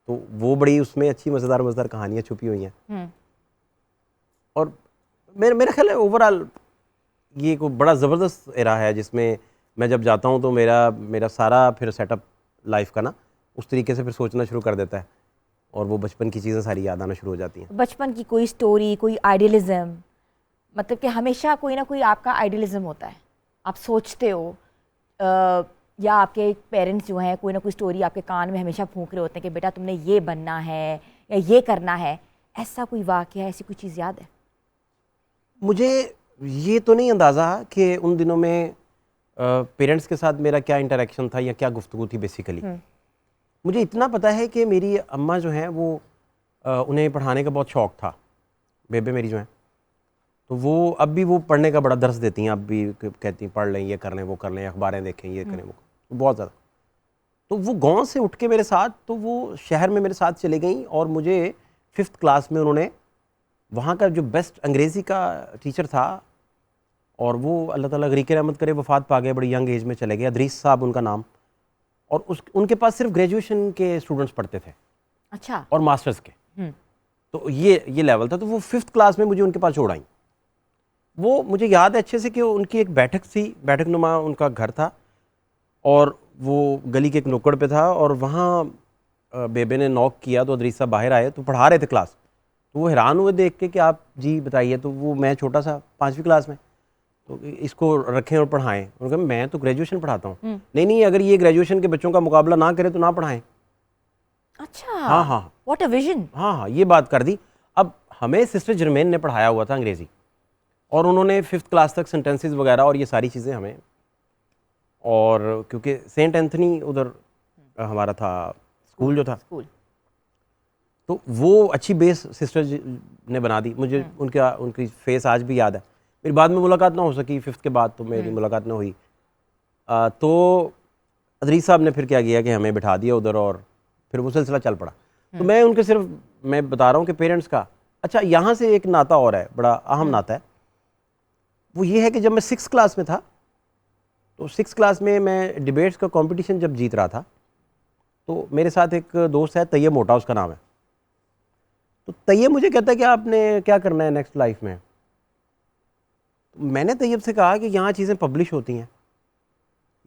तो वो बड़ी उसमें अच्छी मज़ेदार कहानियाँ छुपी हुई हैं। और मेरा ख्याल है ओवरऑल ये को बड़ा ज़बरदस्त एरा है, जिसमें मैं जब जाता हूँ तो मेरा सारा फिर सेटअप लाइफ का ना उस तरीके से फिर सोचना शुरू कर देता है, और वो बचपन की चीज़ें सारी याद आना शुरू हो जाती हैं। बचपन की कोई स्टोरी, कोई आइडियलिज्म, मतलब कि हमेशा कोई ना कोई आपका आइडियलिज्म होता है, आप सोचते हो, या आपके पेरेंट्स जो हैं कोई ना कोई स्टोरी आपके कान में हमेशा फूंक रहे होते हैं कि बेटा तुमने ये बनना है या ये करना है, ऐसा कोई वाक़या, ऐसी कोई चीज़ याद है? मुझे ये तो नहीं अंदाज़ा कि उन दिनों में पेरेंट्स के साथ मेरा क्या इंटरेक्शन था या क्या गुफ्तगू थी बेसिकली। मुझे इतना पता है कि मेरी अम्मा जो हैं वो उन्हें पढ़ाने का बहुत शौक़ था, बेबे मेरी जो हैं, तो वो अब भी वो पढ़ने का बड़ा दर्स देती हैं, अब भी कहती हैं पढ़ लें, ये कर लें, वो कर लें, अखबारें देखें, ये करें, वो बहुत ज़्यादा। तो वो गांव से उठ के मेरे साथ, तो वो शहर में मेरे साथ चले गई, और मुझे 5th क्लास में उन्होंने वहाँ का जो बेस्ट अंग्रेज़ी का टीचर था, और वो अल्लाह ताला गरीक रहमत करे वफ़ात पा गए, बड़ी यंग एज में चले गए, अदरीस साहब उनका नाम, और उनके पास सिर्फ ग्रेजुएशन के स्टूडेंट्स पढ़ते थे। अच्छा। और मास्टर्स के। तो ये लेवल था। तो वो 5th क्लास में मुझे उनके पास छोड़ आई। वो मुझे याद है अच्छे से कि उनकी एक बैठक थी, बैठक नुमा उनका घर था, और वो गली के एक नुक्कड़ पे था, और वहाँ बेबे ने नॉक किया तो अदरीस साहब बाहर आए, तो पढ़ा रहे थे क्लास, तो वो हैरान हुए देख के कि आप जी बताइए। तो वो मैं छोटा सा 5वीं क्लास में, तो इसको रखें और पढ़ाएं। उन्होंने कहा मैं तो ग्रेजुएशन पढ़ाता हूँ। नहीं नहीं, अगर ये ग्रेजुएशन के बच्चों का मुकाबला ना करे तो ना पढ़ाएं। अच्छा, हाँ हाँ व्हाट अ विजन। हाँ हाँ, ये बात कर दी। अब हमें सिस्टर जर्मेन ने पढ़ाया हुआ था अंग्रेज़ी, और उन्होंने 5th क्लास तक सेंटेंसेस वगैरह और ये सारी चीज़ें हमें, और क्योंकि सेंट एंथनी उधर हमारा था स्कूल जो था, स्कूल, तो वो अच्छी बेस सिस्टर ने बना दी मुझे। उनकी फेस आज भी याद है। मेरी बाद में मुलाकात ना हो सकी, 5th के बाद तो मेरी मुलाकात ना हुई। तो अदरीस साहब ने फिर क्या किया कि हमें बिठा दिया उधर, और फिर वो सिलसिला चल पड़ा। तो मैं उनके सिर्फ मैं बता रहा हूँ कि पेरेंट्स का, अच्छा यहाँ से एक नाता और है, बड़ा अहम नाता है। वो ये है कि जब मैं 6th क्लास में था, तो 6th क्लास में मैं डिबेट्स का कंपटीशन जब जीत रहा था, तो मेरे साथ एक दोस्त है तैयब मोटा, उसका नाम है। तो तैयब मुझे कहता है कि आपने क्या करना है नेक्स्ट लाइफ में। तो मैंने तैयब से कहा कि यहाँ चीज़ें पब्लिश होती हैं,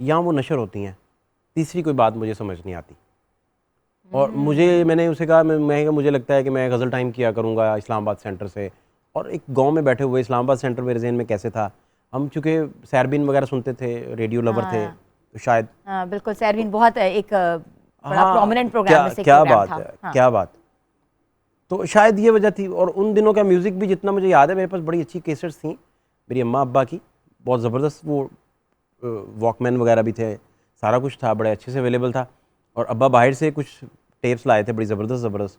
यहाँ वो नशर होती हैं, तीसरी कोई बात मुझे समझ नहीं आती। और मैंने उसे कहा मुझे लगता है कि मैं गज़ल टाइम किया करूँगा इस्लामाबाद सेंटर से। और एक गांव में बैठे हुए, इस्लामाबाद सेंटर मेरे जहन में कैसे था, हम चूँकि सैरबिन वगैरह सुनते थे, रेडियो लवर थे, तो शायद हाँ बिल्कुल, सैरबिन बहुत एक बड़ा हाँ, प्रोमिनेंट प्रोग्राम में से एक क्या प्रोग्राम बात था। है, हाँ। क्या बात। तो शायद ये वजह थी। और उन दिनों का म्यूज़िक भी जितना मुझे याद है, मेरे पास बड़ी अच्छी केसेट्स थी मेरी अम्मा अब्बा की, बहुत ज़बरदस्त। वो वॉकमैन वगैरह भी थे, सारा कुछ था, बड़े अच्छे से अवेलेबल था। और अब्बा बाहर से कुछ टेप्स लाए थे बड़ी ज़बरदस्त,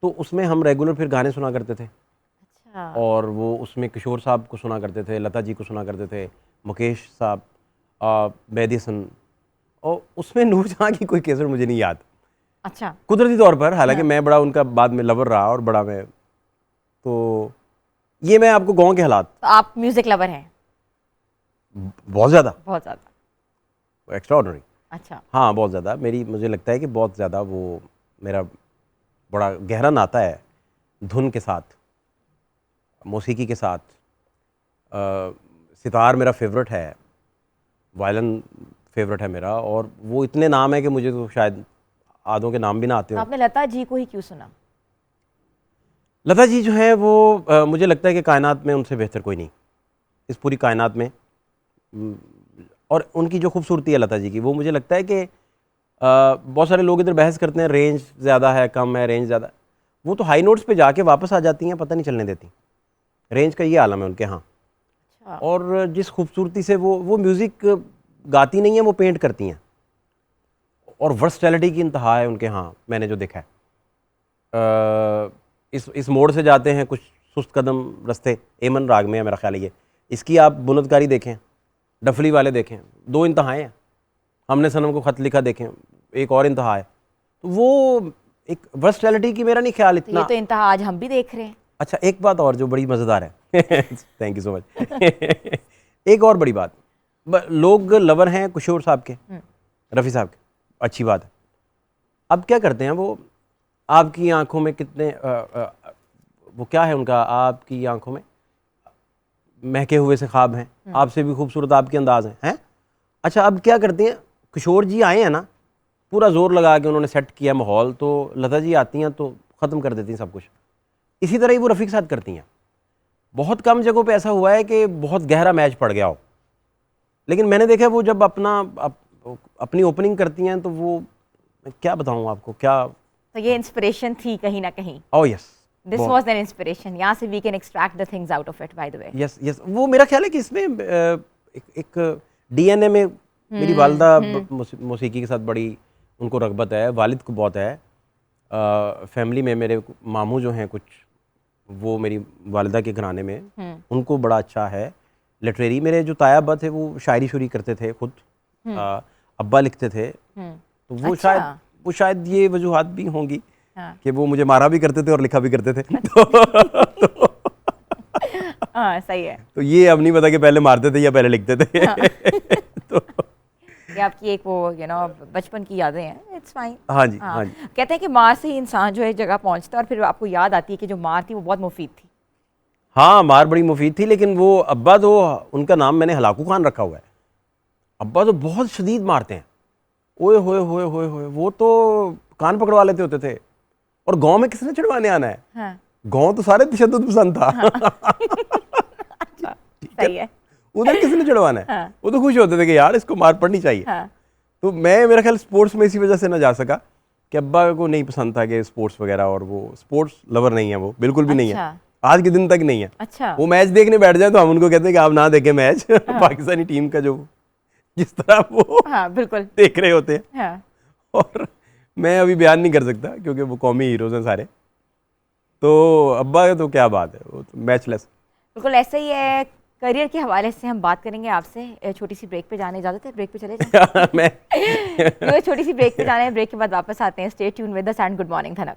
तो उसमें हम रेगुलर फिर गाने सुना करते थे। अच्छा, और वो उसमें किशोर साहब को सुना करते थे, लता जी को सुना करते थे, मुकेश साहब, मेहदी हसन, और उसमें नूर जहाँ की कोई केसर मुझे नहीं याद, अच्छा, कुदरती तौर पर। हालांकि मैं बड़ा उनका बाद में लवर रहा, और बड़ा मैं, तो ये मैं आपको गांव के हालात। तो आप म्यूजिक लवर हैं? बहुत ज़्यादा, बहुत ज़्यादा। एक्स्ट्राऑर्डिनरी। अच्छा, हाँ बहुत ज़्यादा। मुझे लगता है कि बहुत ज़्यादा वो मेरा बड़ा गहरा नाता है धुन के साथ, मौसीकी के साथ। सितार मेरा फेवरेट है, वायलिन फेवरेट है मेरा, और वो इतने नाम है कि मुझे तो शायद आधों के नाम भी ना आते तो हो। आपने लता जी को ही क्यों सुना? लता जी जो है वो मुझे लगता है कि कायनात में उनसे बेहतर कोई नहीं, इस पूरी कायनात में। और उनकी जो खूबसूरती है लता जी की, वो मुझे लगता है कि बहुत सारे लोग इधर बहस करते हैं रेंज ज़्यादा है, कम है, रेंज ज़्यादा। वो तो हाई नोट्स पे जाके वापस आ जाती हैं, पता नहीं चलने देती। रेंज का ये आलम है उनके यहाँ। अच्छा, और जिस खूबसूरती से वो म्यूज़िक गाती नहीं है, वो पेंट करती हैं, और वर्सटैलिटी की इंतहा है उनके यहाँ, मैंने जो देखा है। इस मोड़ से जाते हैं कुछ सुस्त कदम रस्ते, एमन राग में है मेरा ख्याल है ये। इसकी आप बुनदकारी देखें, डफली वाले देखें, 2 इंतहाएँ हैं। हमने सनम को ख़त लिखा देखें, एक और इंतहा है। तो वो एक वर्सटैलिटी की मेरा नहीं ख्याल तो इतना। ये तो इंतहा आज हम भी देख रहे हैं। अच्छा, एक बात और जो बड़ी मज़ेदार है थैंक यू सो मच एक और बड़ी बात, लोग लवर हैं किशोर साहब के, रफ़ी साहब के, अच्छी बात है। अब क्या करते हैं वो, आपकी आंखों में कितने वो क्या है उनका, आपकी आंखों में महके हुए से ख्वाब हैं, आपसे भी खूबसूरत आपके अंदाज हैं। अच्छा, अब क्या करते हैं, किशोर जी आए हैं ना, पूरा जोर लगा के उन्होंने सेट किया माहौल, तो लता जी आती हैं तो ख़त्म कर देती हैं सब कुछ। इसी तरह ही वो रफ़ी के साथ करती हैं। बहुत कम जगहों पे ऐसा हुआ है कि बहुत गहरा मैच पड़ गया हो, लेकिन मैंने देखा वो जब अपनी ओपनिंग करती हैं तो वो, मैं क्या बताऊँ आपको, क्या। तो ये इंस्पिरेशन थी कहीं ना कहीं। Oh yes, this was an inspiration. यहाँ से we can extract the things out of it, by the way. Yes yes. वो मेरा ख्याल है कि इसमें एक डीएनए में मेरी वालिदा मौसीकी के साथ बड़ी उनको रग़बत है, वालिद को बहुत है। फैमिली में मेरे मामू जो हैं कुछ, वो मेरी वालिदा के घराने में, उनको बड़ा अच्छा है लिटरेरी। मेरे जो ताया अब्बा थे वो शायरी शुरी करते थे खुद, अब्बा लिखते थे, तो वो अच्छा। शायद ये वजूहात भी होंगी हाँ। कि वो मुझे मारा भी करते थे और लिखा भी करते थे हाँ सही है। तो ये अब नहीं पता कि पहले मारते थे या पहले लिखते थे तो ये आपकी एक वो बचपन की यादें हैं, इट्स फाइन। हाँ जी, हाँ जी। कहते हैं कि मार से ही इंसान जो है जगह पहुंचता है, और फिर आपको याद आती है कि जो मार थी वो बहुत मुफीद थी। हाँ, मार बड़ी मुफीद थी, लेकिन वो अब्बा तो, उनका नाम मैंने हलाकू खान रखा हुआ है। अब्बा तो बहुत शदीद मारते हैं, ओए होए होए होए होए, वो तो कान पकड़वा लेते होते थे। और गांव में किसने छुड़वाने आना है, हाँ। गाँव तो सारे तशद्दुद पसंद था। अच्छा, सही है। उधर किसी ने चढ़वाना है। हाँ। वो तो खुश होते थे कि यार इसको मार पड़नी चाहिए। हाँ। तो मैं मेरा ख्याल स्पोर्ट्स में इसी वजह से ना जा सका कि अब्बा को नहीं पसंद था कि स्पोर्ट्स वगैरह, और वो स्पोर्ट्स लवर नहीं है, वो बिल्कुल भी नहीं है, अच्छा। आज के दिन तक नहीं है। अच्छा। वो मैच देखने बैठ जाए तो हम उनको कहते हैं कि आप ना देखें मैच। पाकिस्तानी टीम का जो जिस तरह वो हाँ बिल्कुल देख रहे होते हैं। हाँ। और मैं अभी बयान नहीं कर सकता क्योंकि वो कौमी हीरोज हैं सारे। तो अब्बा तो क्या बात है, वो तो मैचलेस। बिल्कुल ऐसा ही है। करियर के हवाले से हम बात करेंगे आपसे। छोटी सी ब्रेक पे जाने इजाजत है, ब्रेक पे चले जाएं। मैं छोटी सी ब्रेक पे जाना है, ब्रेक के बाद वापस आते हैं। Stay tune with us and good morning धनक।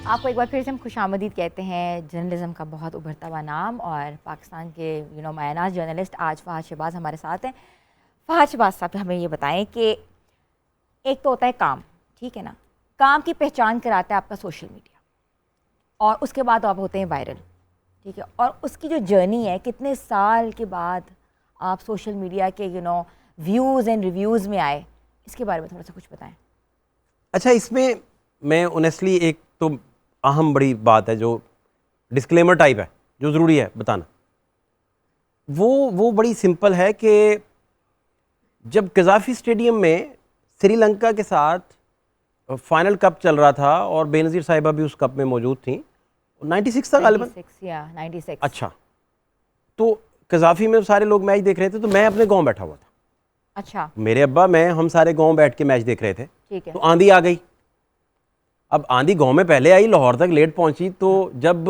आपको एक बार फिर से हम खुशामदीद कहते हैं। जर्नलिज्म का बहुत उभरता हुआ नाम और पाकिस्तान के मायनाज जर्नलिस्ट आज फहद शहबाज हमारे साथ हैं। फहद शहबाज साहब हमें ये बताएं कि एक तो होता है काम, ठीक है ना, काम की पहचान कराता है आपका सोशल मीडिया, और उसके बाद आप होते हैं वायरल, ठीक है, और उसकी जो जर्नी है, कितने साल के बाद आप सोशल मीडिया के व्यूज़ एंड रिव्यूज़ में आए, इसके बारे में थोड़ा सा कुछ बताएं। अच्छा, इसमें मैं ऑनेस्टली एक तो अहम बड़ी बात है जो डिस्क्लेमर टाइप है, जो ज़रूरी है बताना, वो बड़ी सिंपल है कि जब कज़ाफ़ी स्टेडियम में श्रीलंका के साथ फाइनल कप चल रहा था और बेनज़ीर साहिबा भी उस कप में मौजूद थी, 96 था गालिबन। 96। अच्छा, तो कज़ाफ़ी में सारे लोग मैच देख रहे थे, तो मैं अपने गांव बैठा हुआ था। अच्छा। मेरे अब्बा मैं हम सारे गांव बैठ के मैच देख रहे थे। ठीक है। तो आंधी आ गई। अब आंधी गांव में पहले आई, लाहौर तक लेट पहुंची। तो जब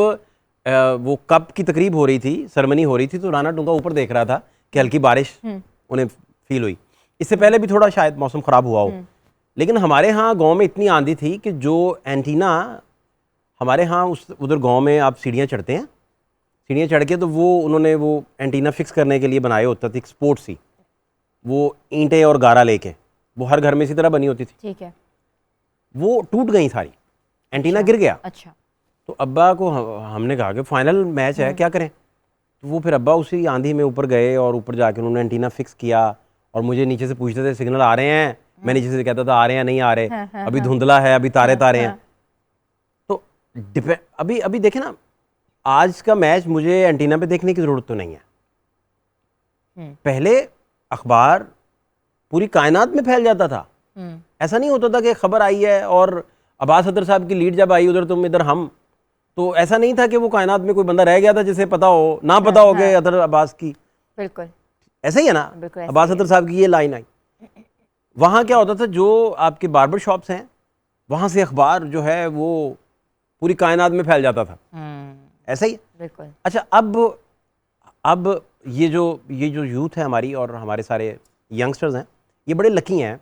वो कप की तकरीब हो रही थी, सेरेमनी हो रही थी, तो राना टूंगा ऊपर देख रहा था कि हल्की बारिश उन्हें फील हुई। इससे पहले भी थोड़ा शायद मौसम ख़राब हुआ हो, लेकिन हमारे यहाँ गांव में इतनी आंधी थी कि जो एंटीना हमारे यहाँ उधर गांव में आप सीढ़ियाँ चढ़ते हैं, सीढ़ियाँ चढ़ के तो वो उन्होंने वो एंटीना फिक्स करने के लिए बनाए होता था, एक स्पोर्ट सी, वो ईंटें और गारा लेके, वो हर घर में इसी तरह बनी होती थी। ठीक है। वो टूट गई सारी, एंटीना गिर गया। अच्छा। तो अब्बा को हमने कहा कि फाइनल मैच है, क्या करें। तो वो फिर अब्बा उसी आंधी में ऊपर गए और ऊपर जाके उन्होंने एंटीना फिक्स किया, और मुझे नीचे से पूछते थे सिग्नल आ रहे हैं, मैं नीचे से कहता था आ रहे हैं नहीं आ रहे, अभी धुंधला है, अभी तारे तारे हैं। तो अभी देखें ना, आज का मैच मुझे एंटीना पे देखने की ज़रूरत तो नहीं है। पहले अखबार पूरी कायनात में फैल जाता था। ऐसा नहीं होता था कि खबर आई है और अब्बास सदर साहब की लीड जब आई उधर तुम इधर हम, तो ऐसा नहीं था कि वो कायनात में कोई बंदा रह गया था जिसे पता हो ना पता हो कि अदर अब्बास की। बिल्कुल ऐसा ही है ना, अब्बास सदर साहब की ये लाइन आई। वहाँ क्या होता था, जो आपके बार्बर शॉप्स हैं वहाँ से अखबार जो है वो पूरी कायनात में फैल जाता था। ऐसा ही। बिल्कुल। अच्छा, अब ये जो यूथ है हमारी और हमारे सारे यंगस्टर्स हैं, ये बड़े लकी हैं।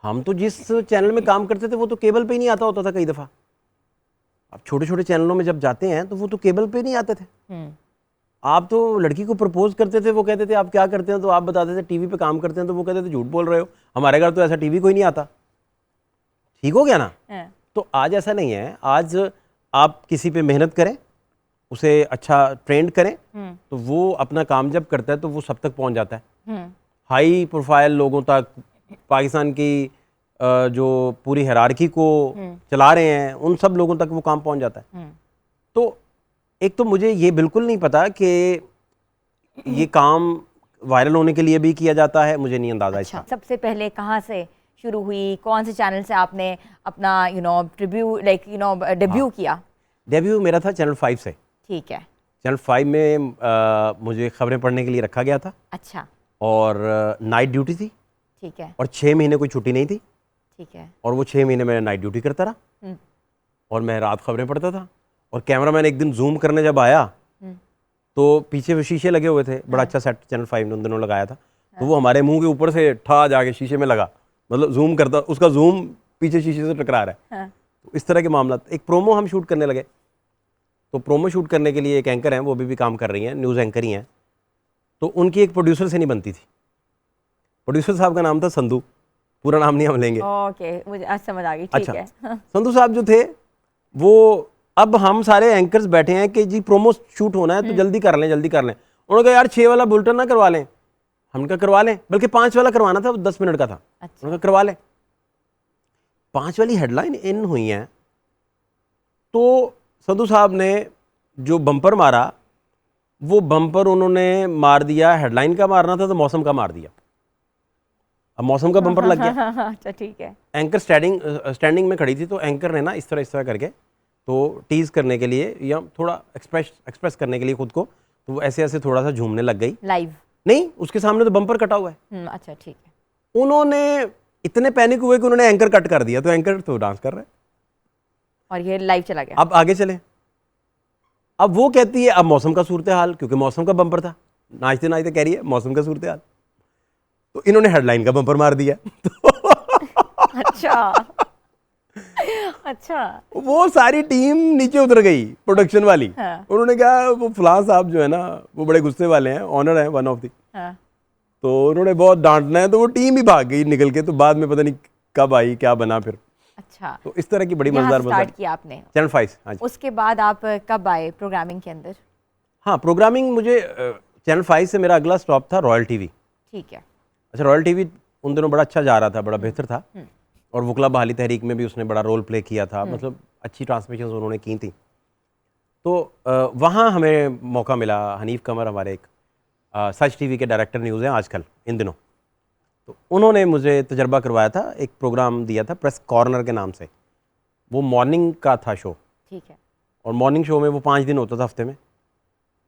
हम तो जिस चैनल में काम करते थे वो तो केबल पे ही नहीं आता होता था कई दफ़ा। अब छोटे छोटे चैनलों में जब जाते हैं तो वो तो केबल पे नहीं आते थे। आप तो लड़की को प्रपोज करते थे, वो कहते थे आप क्या करते हैं, तो आप बताते थे टीवी पे काम करते हैं, तो वो कहते थे झूठ बोल रहे हो, हमारे घर तो ऐसा टीवी कोई नहीं आता। ठीक हो गया ना। तो आज ऐसा नहीं है। आज आप किसी पे मेहनत करें, उसे अच्छा ट्रेंड करें, तो वो अपना काम जब करता है तो वो सब तक पहुंच जाता है। हाई प्रोफाइल लोगों तक, पाकिस्तान की जो पूरी हायरार्की को चला रहे हैं, उन सब लोगों तक वो काम पहुंच जाता है। तो एक तो मुझे ये बिल्कुल नहीं पता कि ये काम वायरल होने के लिए भी किया जाता है, मुझे नहीं अंदाज़ा इसका। सबसे पहले कहाँ से शुरू हुई, कौन से चैनल से आपने अपना डेब्यू किया? डेब्यू मेरा था चैनल 5 से। ठीक है। चैनल 5 में मुझे खबरें पढ़ने के लिए रखा गया था। अच्छा। और नाइट ड्यूटी थी। ठीक है। और 6 महीने कोई छुट्टी नहीं थी। ठीक है। और वो 6 महीने मैं नाइट ड्यूटी करता रहा और मैं रात खबरें पढ़ता था। और कैमरामैन एक दिन जूम करने जब आया तो पीछे वो शीशे लगे हुए थे, बड़ा अच्छा सेट चैनल 5 ने उन दिनों लगाया था। तो वो हमारे मुंह के ऊपर से ठा जाके शीशे में लगा, मतलब जूम करता, उसका जूम पीछे शीशे से टकरा रहा है। तो इस तरह के मामला। एक प्रोमो हम शूट करने लगे, तो प्रोमो शूट करने के लिए एक एंकर हैं, वो अभी भी काम कर रही हैं, न्यूज़ एंकर ही हैं। तो उनकी एक प्रोड्यूसर से नहीं बनती थी। प्रोड्यूसर साहब का नाम था संधू। पूरा नाम नहीं हम लेंगे। ओके, मुझे आज समझ आ गई, ठीक अच्छा, है। संधू साहब जो थे वो, अब हम सारे एंकर्स बैठे हैं कि जी प्रोमो शूट होना है तो जल्दी कर लें, जल्दी कर लें। उन्होंने कहा यार 6 वाला बुलेटिन ना करवा लें। हमने कहा करवा लें, बल्कि 5 वाला करवाना था, वो 10 मिनट का था। अच्छा। उन्होंने कहा करवा लें। 5 वाली हेडलाइन इन हुई है तो संधू साहब ने जो बम्पर मारा, वो बम्पर उन्होंने मार दिया, हेडलाइन का मारना था तो मौसम का मार दिया। अब मौसम का बम्पर लग गया। अच्छा, ठीक है। एंकर स्टैंडिंग में खड़ी थी, तो एंकर ने ना इस तरह करके, तो टीज करने के लिए या थोड़ा एक्सप्रेस करने के लिए खुद को, तो वो ऐसे ऐसे थोड़ा सा झूमने लग गई। लाइव नहीं, उसके सामने तो बम्पर कटा हुआ है। अच्छा, ठीक है। उन्होंने इतने पैनिक हुए कि उन्होंने एंकर कट कर दिया, तो एंकर तो डांस कर रहे हैं। और ये लाइव चला गया। अब आगे चले। अब वो कहती है अब मौसम का सूरत हाल, क्योंकि मौसम का बम्पर था, नाचते नाचते कह रही है मौसम का सूरत हाल, तो इन्होंने हेडलाइन का बम्पर मार दिया। अच्छा। अच्छा। वो सारी टीम नीचे उतर गई, प्रोडक्शन वाली। हाँ। उन्होंने कहा वो फलां साहब जो है ना वो बड़े गुस्से वाले हैं, ऑनर है वन ऑफ दी, हाँ। तो उन्होंने बहुत डांटना है, तो वो टीम ही भाग गई निकल के। तो बाद में पता नहीं कब आई, क्या बना फिर। अच्छा, तो इस तरह की बड़ी यहाँ मजेदार स्टार्ट किया आपने। चैनल 5। हाँ जी। उसके बाद आप कब आए प्रोग्रामिंग के अंदर? हाँ, प्रोग्रामिंग मुझे चैनल 5 से मेरा अगला स्टॉप था रॉयल टीवी। ठीक है। अच्छा, रॉयल टीवी उन दिनों बड़ा अच्छा जा रहा था, बड़ा बेहतर था, और वकला बहाली तहरीक में भी उसने बड़ा रोल प्ले किया था, मतलब अच्छी ट्रांसमिशन उन्होंने की थी। तो वहाँ हमें मौका मिला, हनीफ कमर हमारे एक सच टीवी के डायरेक्टर न्यूज़ हैं आजकल इन दिनों, तो उन्होंने मुझे तजर्बा करवाया था, एक प्रोग्राम दिया था प्रेस कॉर्नर के नाम से। वो मॉर्निंग का था शो, ठीक है। और मॉर्निंग शो में वो 5 दिन होता था हफ्ते में,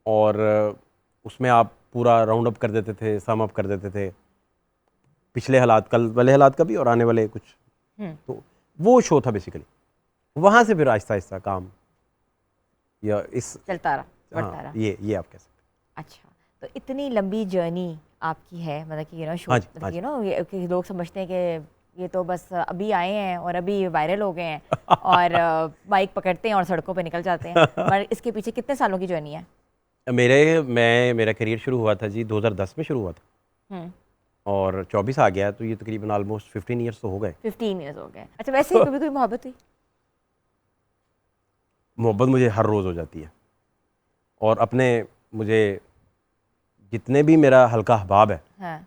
और उसमें आप पूरा राउंड अप कर देते थे, सम अप कर देते थे, पिछले हालात, कल वाले हालात का भी और आने वाले कुछ। तो वो शो था बेसिकली। वहाँ से फिर आहिस्ता आहिस्ता काम या इस चलता रहा, बढ़ता हाँ, रहा। ये आप कह सकते अच्छा, तो इतनी लंबी जर्नी आपकी है, मतलब कि शो, हाँ जी, मतलब कि लोग समझते हैं कि ये तो बस अभी आए हैं और अभी वायरल हो गए हैं और बाइक पकड़ते हैं और सड़कों पे निकल जाते हैं, पर इसके पीछे कितने सालों की जर्नी है? मेरा करियर शुरू हुआ था जी 2010 में शुरू हुआ था, और 24 आ गया, तो ये तकरीबन ऑलमोस्ट 15 ईयर्स तो हो गए। 15 ईयर्स हो गए। अच्छा, वैसे ही कभी कोई मोहब्बत हुई? मोहब्बत मुझे हर रोज़ हो जाती है, और अपने मुझे जितने भी मेरा हल्का अहबाब है, हाँ।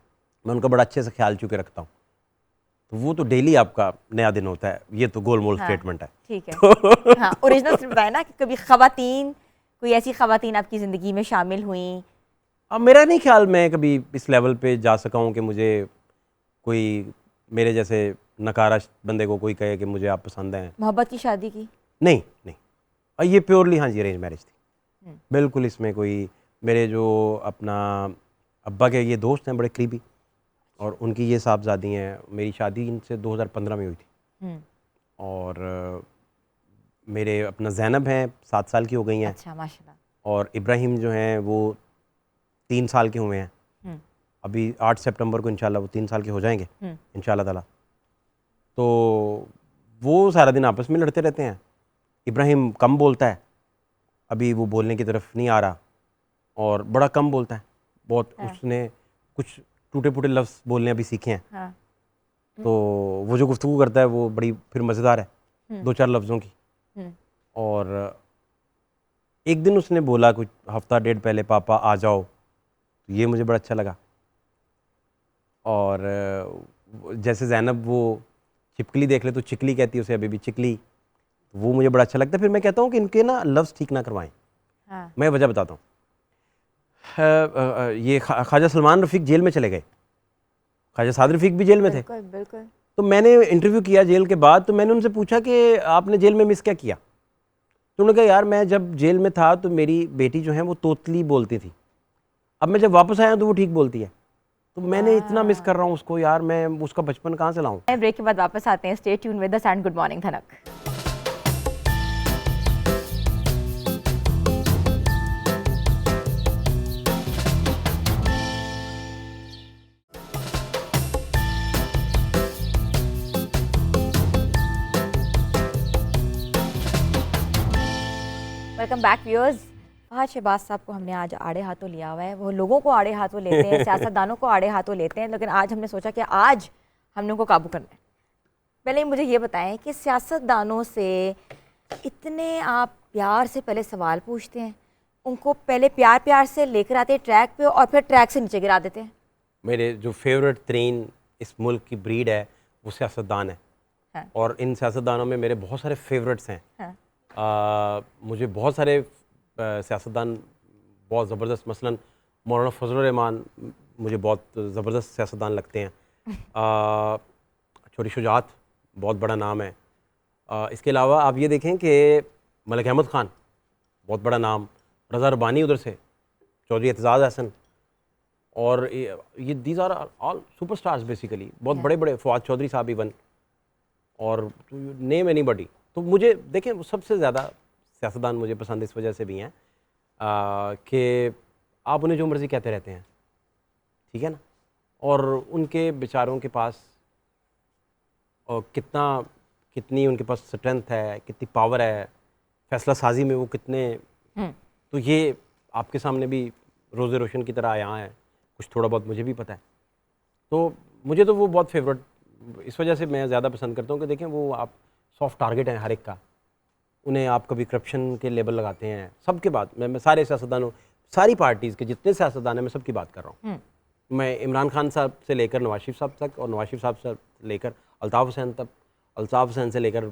मैं उनका बड़ा अच्छे से ख्याल चुके रखता हूँ, तो वो तो डेली आपका नया दिन होता है। ये तो गोलमोल हाँ, स्टेटमेंट है। ठीक है। हाँ, ओरिजिनल बताया ना कि कभी ख़वातीन, कोई ऐसी ख़वातीन आपकी ज़िंदगी में शामिल हुई? अब मेरा नहीं ख्याल मैं कभी इस लेवल पे जा सका हूँ कि मुझे कोई मेरे जैसे नकारा बंदे को कोई कहे कि मुझे आप पसंद हैं। मोहब्बत की शादी की? नहीं नहीं, और ये प्योरली हाँ जी अरेंज मैरिज थी, बिल्कुल। इसमें कोई मेरे जो अपना अब्बा के ये दोस्त हैं बड़े करीबी, और उनकी ये साहबजादी हैं। मेरी शादी इनसे 2015 में हुई थी, और मेरे अपना ज़ैनब हैं 7 साल की हो गई हैं। अच्छा, माशाल्लाह। और इब्राहिम जो हैं वो 3 साल के हुए हैं। अभी 8 सितंबर को इंशाल्लाह वो 3 साल के हो जाएंगे इंशाल्लाह ताला। तो वो सारा दिन आपस में लड़ते रहते हैं। इब्राहिम कम बोलता है, अभी वो बोलने की तरफ नहीं आ रहा, और बड़ा कम बोलता है बहुत। उसने कुछ टूटे फूटे लफ्ज़ बोलने अभी सीखे हैं। हाँ। तो वो जो गुफ्तगू करता है वो बड़ी फिर मज़ेदार है, 2-4 लफ्ज़ों की। और एक दिन उसने बोला कुछ हफ्ता डेढ़ पहले, पापा आ जाओ, तो ये मुझे बड़ा अच्छा लगा। और जैसे ज़ैनब वो छिपकली देख ले तो चिकली कहती है उसे, अभी भी चिकली, वो मुझे बड़ा अच्छा लगता है। फिर मैं कहता हूँ कि इनके ना लफ्ज़ ठीक ना करवाएं। हाँ। मैं वजह बताता हूँ। ये ख्वाजा सलमान रफ़ीक जेल में चले गए, ख्वाजा साद रफ़ीक भी जेल में थे। बिल्कुल बिल्कुल। तो मैंने इंटरव्यू किया जेल के बाद, तो मैंने उनसे पूछा कि आपने जेल में मिस क्या किया। तो उन्होंने कहा यार मैं जब जेल में था तो मेरी बेटी जो है वो तोतली बोलती थी, अब मैं जब वापस आया तो वो ठीक बोलती है, तो मैंने इतना मिस कर रहा हूँ उसको यार, मैं उसका बचपन कहाँ से लाऊं। ब्रेक के बाद वापस आते हैं। Stay tune with us and good morning Dhanak. Welcome back viewers. Fahad Shahbaz sahab को हमने आज आड़े हाथों लिया हुआ है। वो लोगों को आड़े हाथों लेते हैं, सियासतदानों को आड़े हाथों लेते हैं, लेकिन आज हमने सोचा कि आज हमने उनको काबू करना है। पहले मुझे ये बताएं कि सियासतदानों से इतने आप प्यार से पहले सवाल पूछते हैं, उनको पहले प्यार प्यार से लेकर आते हैं ट्रैक पे और फिर ट्रैक से नीचे गिरा देते हैं। मेरे जो फेवरेट तरीन इस मुल्क की ब्रीड है वो सियासतदान है। हाँ। और इन सियासतदानों में मेरे बहुत सारे फेवरेट्स हैं। हाँ। मुझे बहुत सारे सियासतदान बहुत ज़बरदस्त, मसलन मौलाना फजल रहमान मुझे बहुत ज़बरदस्त सियासतदान लगते हैं। छोरी शुजात बहुत बड़ा नाम है। इसके अलावा आप ये देखें कि मलिक अहमद ख़ान बहुत बड़ा नाम, रज़ा रब्बानी उधर से, चौधरी एतजाज़ हसन, और ये these are all superstars basically, बहुत बड़े बड़े, फवाद चौधरी साहब इवन, और नेम एनीबडी। तो मुझे देखें वो सबसे ज़्यादा सियासतदान मुझे पसंद इस वजह से भी हैं कि आप उन्हें जो मर्ज़ी कहते रहते हैं, ठीक है ना, और उनके बेचारों के पास कितनी उनके पास स्ट्रेंथ है, कितनी पावर है, फैसला साजी में वो कितने, तो ये आपके सामने भी रोज़े रोशन की तरह यहाँ है, कुछ थोड़ा बहुत मुझे भी पता है। तो मुझे तो वो बहुत फेवरेट, इस वजह से मैं ज़्यादा पसंद करता हूँ कि देखें वो आप सॉफ्ट टारगेट हैं हर एक का, उन्हें आप कभी करप्शन के लेबल लगाते हैं, सबके बात मैं सारे सियासतदानों, सारी पार्टीज़ के जितने सियासतदान हैं मैं सबकी बात कर रहा हूँ। मैं इमरान खान साहब से लेकर नवाज शरीफ साहब तक, और नवाज शरीफ साहब से लेकर अल्ताफ़ हुसैन तक, अल्ताफ़ हुसैन से लेकर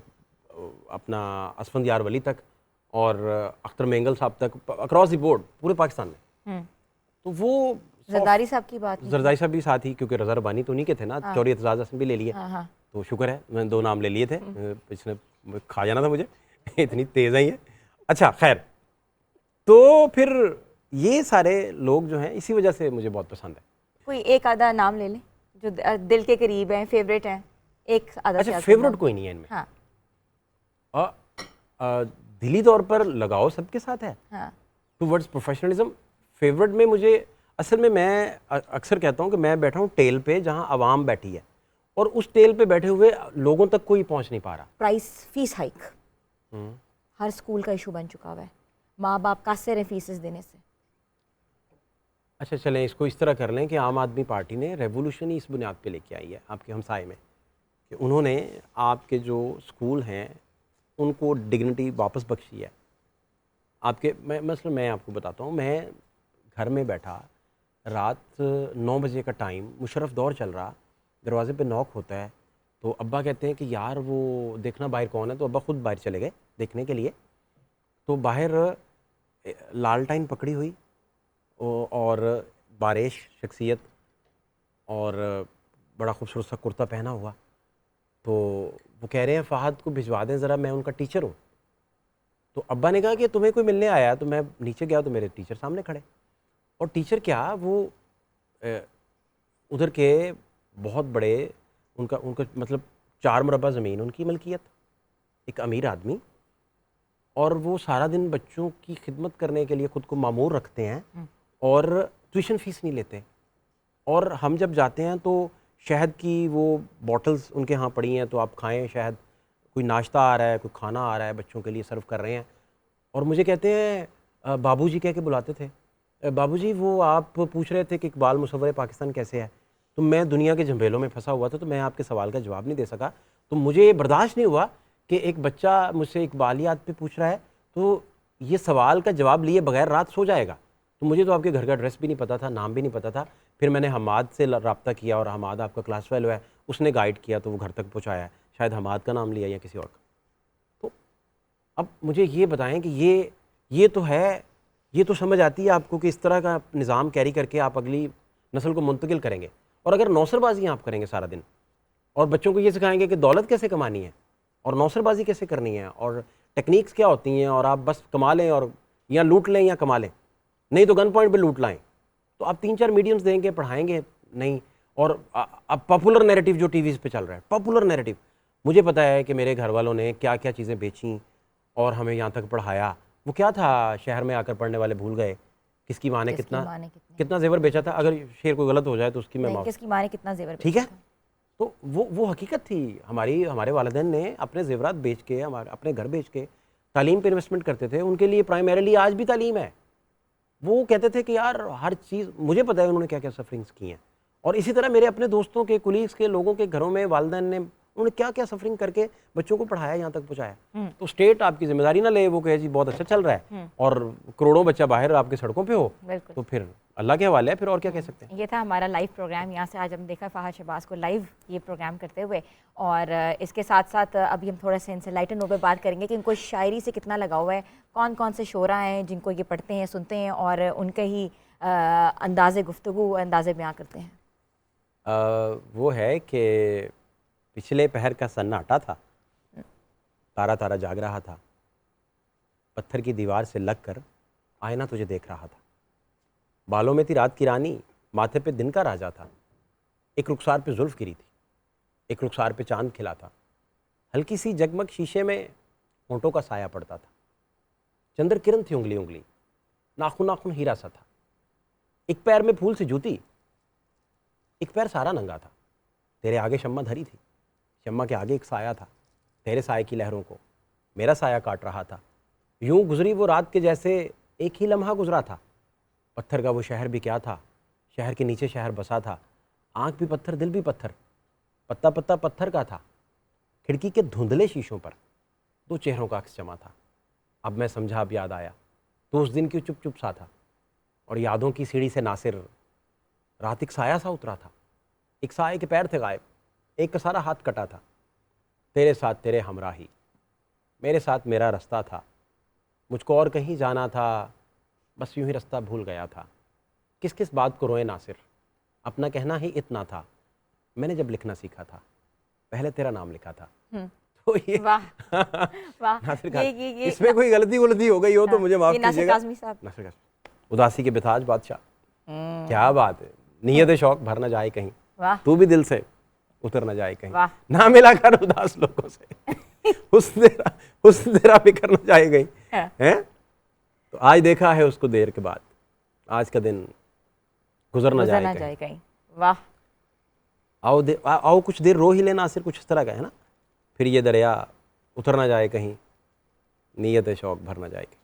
अपना असफंदियार वली तक, और अख्तर मेंगल साहब तक, अक्रॉस द बोर्ड पूरे पाकिस्तान में। तो वो जरदारी साहब की बात, जरदारी साहब भी साथ ही, क्योंकि रज़ा रब्बानी तो उन्हीं के थे ना, चौधरी एतजाज़ हसन भी ले लिए। तो शुक्र है, मैंने 2 नाम ले लिए थे, इसने खा जाना था मुझे इतनी तेज़ है ये। अच्छा खैर, तो फिर ये सारे लोग जो हैं इसी वजह से मुझे बहुत पसंद है। कोई एक आधा नाम ले लें जो दिल के करीब हैं, फेवरेट हैं, एक आधा। अच्छा, फेवरेट कोई नहीं है इनमें। हाँ। दिली तौर पर लगाओ सबके साथ है। हाँ। टूवर्ड्स प्रोफेशनलिज्म, फेवरेट में मुझे असल में, मैं अक्सर कहता हूँ कि मैं बैठा हूँ टेल पे जहाँ आवाम बैठी है, और उस टेल पे बैठे हुए लोगों तक कोई पहुँच नहीं पा रहा। प्राइस, फीस हाइक हर स्कूल का इशू बन चुका हुआ है, माँ बाप कासे रहे फीसेस देने से। अच्छा चलें, इसको इस तरह कर लें कि आम आदमी पार्टी ने रेवोल्यूशन ही इस बुनियाद पे लेके आई है आपके हमसाए में, कि उन्होंने आपके जो स्कूल हैं उनको डिग्निटी वापस बख्शी है। आपके मैं आपको बताता हूँ, मैं घर में बैठा, रात 9 बजे का टाइम, मुशर्रफ दौर चल रहा, दरवाजे पे नॉक होता है, तो अब्बा कहते हैं कि यार वो देखना बाहर कौन है, तो अब्बा खुद बाहर चले गए देखने के लिए। तो बाहर लालटाइन पकड़ी हुई और बारिश शख्सियत, और बड़ा खूबसूरत सा कुर्ता पहना हुआ, तो वो कह रहे हैं फ़हद को भिजवा दें ज़रा, मैं उनका टीचर हूँ। तो अब्बा ने कहा कि तुम्हें कोई मिलने आया, तो मैं नीचे गया तो मेरे टीचर सामने खड़े, और टीचर क्या, वो उधर के बहुत बड़े, उनका मतलब 4 मुरब्बा ज़मीन उनकी मलकियत, एक अमीर आदमी, और वो सारा दिन बच्चों की खिदमत करने के लिए ख़ुद को मामूर रखते हैं, और ट्यूशन फ़ीस नहीं लेते। और हम जब जाते हैं तो शहद की वो बॉटल्स उनके यहाँ पड़ी हैं, तो आप खाएं शहद, कोई नाश्ता आ रहा है, कोई खाना आ रहा है, बच्चों के लिए सर्व कर रहे हैं। और मुझे कहते हैं बाबूजी कह के बुलाते थे, बाबूजी वो आप पूछ रहे थे कि इकबाल मुसव्वर पाकिस्तान कैसे है, तो मैं दुनिया के झंझेलों में फंसा हुआ था, तो मैं आपके सवाल का जवाब नहीं दे सका। तो मुझे ये बर्दाश्त नहीं हुआ कि एक बच्चा मुझसे इकबालियात पे पूछ रहा है, तो ये सवाल का जवाब लिए बगैर रात सो जाएगा। तो मुझे तो आपके घर का एड्रेस भी नहीं पता था, नाम भी नहीं पता था। फिर मैंने हमाद से रब्ता किया, और हमाद आपका क्लास फेलो है, उसने गाइड किया, तो वो घर तक पहुँचाया, शायद हमाद का नाम लिया या किसी और का। तो अब मुझे ये बताएं कि ये तो है, ये तो समझ आती है आपको कि इस तरह का निज़ाम कैरी करके आप अगली नस्ल को मुंतकिल करेंगे। और अगर नौसरबाजी आप करेंगे सारा दिन, और बच्चों को ये सिखाएंगे कि दौलत कैसे कमानी है और नौसरबाजी कैसे करनी है और टेक्निक्स क्या होती हैं, और आप बस कमा लें और या लूट लें या कमा लें, नहीं तो गन पॉइंट पे लूट लाएं, तो आप 3-4 मीडियम्स देंगे, पढ़ाएंगे नहीं। और अब पॉपुलर नैरेटिव जो टीवीज़ पे चल रहा है, पॉपुलर नैरेटिव, मुझे पता है कि मेरे घर वालों ने क्या क्या चीज़ें बेचीं और हमें यहाँ तक पढ़ाया। वो क्या था, शहर में आकर पढ़ने वाले भूल गए, किसकी माँ ने कितना जेवर बेचा था। अगर शेर कोई गलत हो जाए तो उसकी मैं माफ़, किसकी माँ ने कितना जेवर, ठीक है। तो वो हकीकत थी। हमारे वालिदैन ने अपने जेवरात बेच के, अपने घर बेच के तालीम पे इन्वेस्टमेंट करते थे। उनके लिए प्राइमरीली आज भी तालीम है। वो कहते थे कि यार हर चीज़, मुझे पता है उन्होंने क्या क्या सफरिंग्स की हैं, और इसी तरह मेरे अपने दोस्तों के, कुलीग्स के, लोगों के घरों में वालिदैन ने, उन्होंने क्या क्या सफरिंग करके बच्चों को पढ़ाया, यहाँ तक पहुँचाया। तो स्टेट आपकी जिम्मेदारी ना ले, वो कहे जी बहुत अच्छा चल रहा है और करोड़ों बच्चा बाहर आपके सड़कों पे हो, बिल्कुल। तो फिर अल्लाह के हवाले है, फिर और क्या कह सकते हैं। ये था हमारा लाइव प्रोग्राम। यहाँ से आज हम देखा फहद शहबाज को लाइव ये प्रोग्राम करते हुए, और इसके साथ साथ अभी हम थोड़ा सा इनसे लाइटर नोट पे बात करेंगे कि इनको शायरी से कितना लगाव है, कौन कौन से शोरा हैं जिनको ये पढ़ते हैं, सुनते हैं और उनके ही अंदाज़े गुफ्तगू, अंदाज़े बयां करते हैं। वो है कि पिछले पहर का सन्नाटा था, तारा तारा जाग रहा था, पत्थर की दीवार से लगकर आईना तुझे देख रहा था, बालों में थी रात की रानी, माथे पे दिन का राजा था, एक रुखसार पे जुल्फ गिरी थी, एक रुखसार पे चांद खिला था, हल्की सी जगमग शीशे में होंठों का साया पड़ता था, चंद्र किरण थी उंगली उंगली, नाखून नाखून हीरा सा था, एक पैर में फूल सी जूती, एक पैर सारा नंगा था, तेरे आगे शम्मा धरी थी, शम्मा के आगे एक साया था, तेरे साये की लहरों को मेरा साया काट रहा था, यूं गुजरी वो रात के जैसे एक ही लम्हा गुजरा था, पत्थर का वो शहर भी क्या था, शहर के नीचे शहर बसा था, आँख भी पत्थर दिल भी पत्थर, पत्ता पत्ता पत्थर का था, खिड़की के धुंधले शीशों पर दो चेहरों का अक्स जमा था, अब मैं समझा, अब याद आया तो उस दिन क्यों चुप चुप सा था, और यादों की सीढ़ी से नासिर रात एक साया सा उतरा था, एक साये के पैर थे गायब, एक का सारा हाथ कटा था, तेरे साथ तेरे हमराही, मेरे साथ मेरा रास्ता था, मुझको और कहीं जाना था, बस यूं ही रास्ता भूल गया था, किस किस बात को रोए नासिर, अपना कहना ही इतना था, मैंने जब लिखना सीखा था पहले तेरा नाम लिखा था। तो ये वाह वाह, नासिर खान, ये इसमें कोई गलती वलती हो गई हो तो मुझे माफ ये नासिर कीजिएगा। काज़मी साहब। नासिर काज़मी, उदासी के बिताज बादशाह, क्या बात है, नीयत शौक भर न जाए कहीं, वाह तू भी दिल से उतर न जाए कहीं, वाह। ना मिला कर उदास लोगों से, हुस्न तेरा बिखर न जाए कहीं, हैं? तो आज देखा है उसको देर के बाद, आज का दिन गुजर न जाए कहीं। वाह, आओ कुछ देर रो ही लेना, सिर्फ कुछ इस तरह का है ना, फिर ये दरिया उतर ना जाए कहीं, नीयत शौक भर ना जाए कहीं।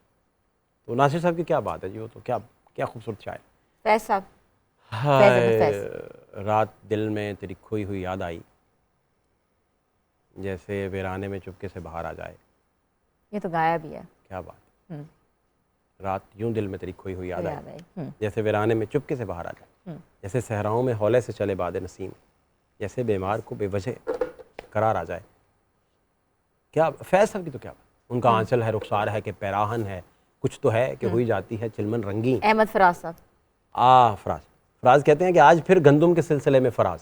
तो नासिर साहब की क्या बात है जी, वो तो क्या क्या खूबसूरत शायर। फैज साहब, हाय, रात दिल में तेरी खोई हुई याद आई, जैसे वीराने में चुपके से बाहर आ जाए। ये तो गाया भी है। क्या बात, रात यूं दिल में तेरी खोई हुई याद आई, आई। जैसे वीराने में चुपके से बाहर आ जाए, जैसे सहराओं में हौले से चले बाद नसीम, जैसे बीमार को बेवजह करार आ जाए। क्या फैज साहब की तो क्या बात, उनका आंचल है, रुखसार है कि पैराहन है, कुछ तो है कि हुई जाती है चिलमन रंगी। अहमद फराज साहब, फराज कहते हैं कि आज फिर गंदुम के सिलसिले में फराज,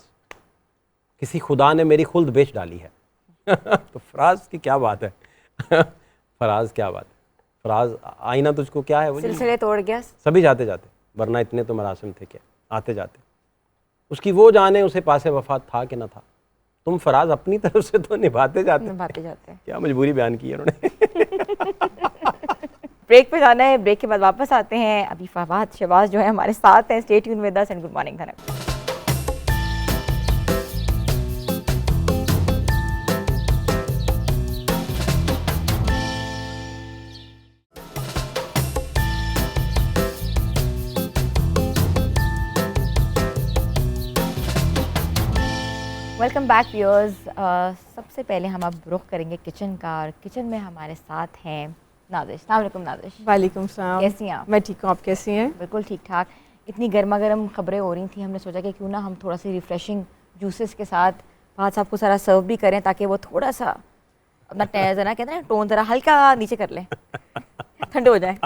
किसी खुदा ने मेरी खुल्द बेच डाली है। तो फराज की क्या बात है। फराज क्या बात है, फराज आईना तुझको क्या है, वो सिलसिले तोड़ गया सभी जाते जाते, वरना इतने तो मरासिम थे क्या आते जाते, उसकी वो जाने उसे पासे वफा था कि ना था, तुम फराज अपनी तरफ से तो निभाते जाते। क्या मजबूरी बयान की है उन्होंने। ब्रेक पे जाना है, ब्रेक के बाद वापस आते हैं। अभी फहद शहबाज जो है हमारे साथ हैं। Stay tune with us and good morning Dhanak. Welcome back viewers. सबसे पहले हम अब रुख करेंगे किचन का, और किचन में हमारे साथ हैं नादिश। अस्सलाम वालेकुम नादिश। वालेकुम सलाम। कैसी हैं आप? मैं ठीक हूँ, आप कैसी हैं? बिल्कुल ठीक ठाक। इतनी गर्मा गर्म खबरें हो रही थी, हमने सोचा कि क्यों ना हम थोड़ा सी रिफ्रेशिंग जूसेस के साथ फहद साहब को सारा सर्व भी करें, ताकि वो थोड़ा सा अपना ज़रा कहते हैं टोन ज़रा हल्का नीचे कर लें, ठंडे हो जाए।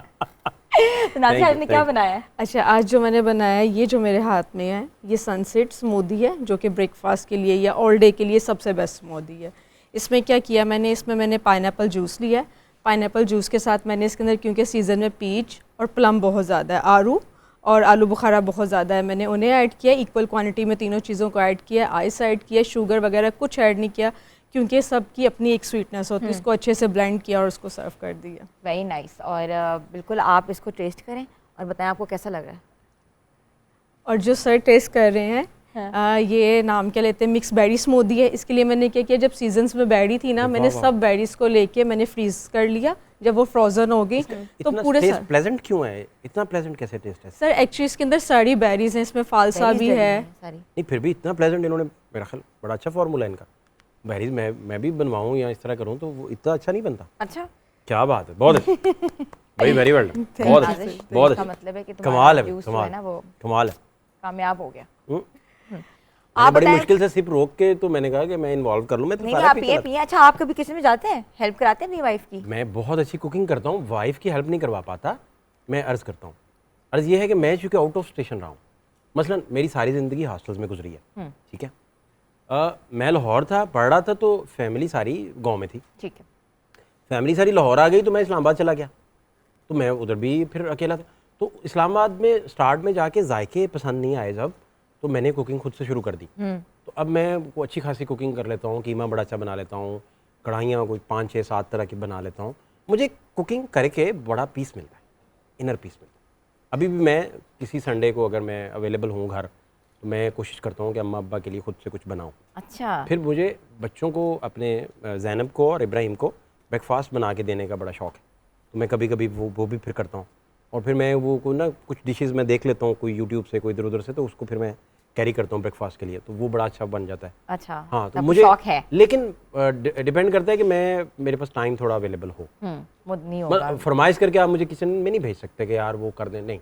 तो नादिश आपने क्या बनाया है? अच्छा, आज जो मैंने बनाया है, ये जो मेरे हाथ में है, ये सनसेट स्मूदी है, जो कि ब्रेकफास्ट के लिए या ऑल डे के लिए सबसे बेस्ट स्मूदी है। इसमें क्या किया मैंने, इसमें मैंने पाइनएप्पल जूस लिया है। पाइनएप्पल जूस के साथ मैंने इसके अंदर, क्योंकि सीज़न में पीच और प्लम बहुत ज़्यादा है, आरू और आलू बुखारा बहुत ज़्यादा है, मैंने उन्हें ऐड किया, इक्वल क्वांटिटी में तीनों चीज़ों को ऐड किया। आइस ऐड किया, शुगर वगैरह कुछ ऐड नहीं किया, क्योंकि सबकी अपनी एक स्वीटनेस होती है। इसको अच्छे से ब्लेंड किया और उसको सर्व कर दिया। Very nice. और बिल्कुल आप इसको टेस्ट करें और बताएं आपको कैसा लग रहा है। और जो सर टेस्ट कर रहे हैं, ये नाम क्या लेते हैं, मिक्स बेरी स्मूदी है। इसके लिए मैंने क्या किया, जब सीजन्स में बेरी थी ना, मैंने सब बेरीज को लेके मैंने फ्रीज कर लिया। जब वो फ्रोजन हो गई तो पूरे टेस्ट प्लेजेंट क्यों है, इतना प्लेजेंट कैसे टेस्ट है? सर एक्चुअली इसके अंदर सारी बेरीज हैं, इसमें फालसा भी है। नहीं फिर भी इतना प्लेजेंट इन्होंने, मेरा ख्याल बड़ा अच्छा फार्मूला है इनका। बेरीज मैं भी बनवाऊँ या इस तरह करूँ तो वो इतना अच्छा नहीं बनता। अच्छा, क्या बात है, बहुत अच्छी भाई, वेरी वेल डन, बहुत अच्छी, बहुत इसका अच्छी, मतलब है कि कमाल है, यूज कमाल है ना, वो कमाल है। कामयाब हो गया। आप बड़ी मुश्किल से सिर्फ रोक के तो मैंने कहा कि मैं इन्वॉल्व कर लूँ, मैं तो नहीं, सारा आप पीता पिए रहता पिए। अच्छा, आप कभी किचन में जाते हैं, हेल्प कराते हैं अपनी वाइफ की? मैं बहुत अच्छी कुकिंग करता हूँ, वाइफ की हेल्प नहीं करवा पाता। मैं अर्ज़ करता हूँ, अर्ज़ ये है कि मैं चूँकि आउट ऑफ स्टेशन रहा हूँ, मसलन मेरी सारी ज़िंदगी हॉस्टल्स में गुजरी है, ठीक है। मैं लाहौर था, पढ़ रहा था, तो फैमिली सारी गाँव में थी। ठीक है। फैमिली सारी लाहौर आ गई तो मैं इस्लामाबाद चला गया, तो मैं उधर भी फिर अकेला था। तो इस्लामाबाद में स्टार्ट में जाके जायके पसंद नहीं आए जब, तो मैंने कुकिंग खुद से शुरू कर दी। तो अब मैं को अच्छी खासी कुकिंग कर लेता हूँ, कीमा बड़ा अच्छा बना लेता हूँ, कढ़ाइयाँ कोई 5, 6, 7 तरह की बना लेता हूँ। मुझे कुकिंग करके बड़ा पीस मिलता है, इनर पीस मिलता है। अभी भी मैं किसी संडे को अगर मैं अवेलेबल हूँ घर, तो मैं कोशिश करता हूँ कि अम्मा अब्बा के लिए खुद से कुछ बनाऊँ। अच्छा, फिर मुझे बच्चों को, अपने ज़ैनब को और इब्राहिम को ब्रेकफास्ट बना के देने का बड़ा शौक़ है, तो मैं कभी कभी वो भी फिर करता हूँ। और फिर मैं वो को ना कुछ डिशेज़ मैं देख लेता हूँ, कोई यूट्यूब से, कोई इधर उधर से, तो उसको फिर मैं कैरी करता हूँ ब्रेकफास्ट के लिए, तो वो बड़ा अच्छा बन जाता है। अच्छा, हाँ, तो आपको मुझे शौक है। लेकिन डिपेंड करता है कि मेरे पास टाइम थोड़ा अवेलेबल हो। मुझ नहीं होगा। फरमाइश करके आप मुझे किचन में नहीं भेज सकते कि यार वो कर दें, नहीं।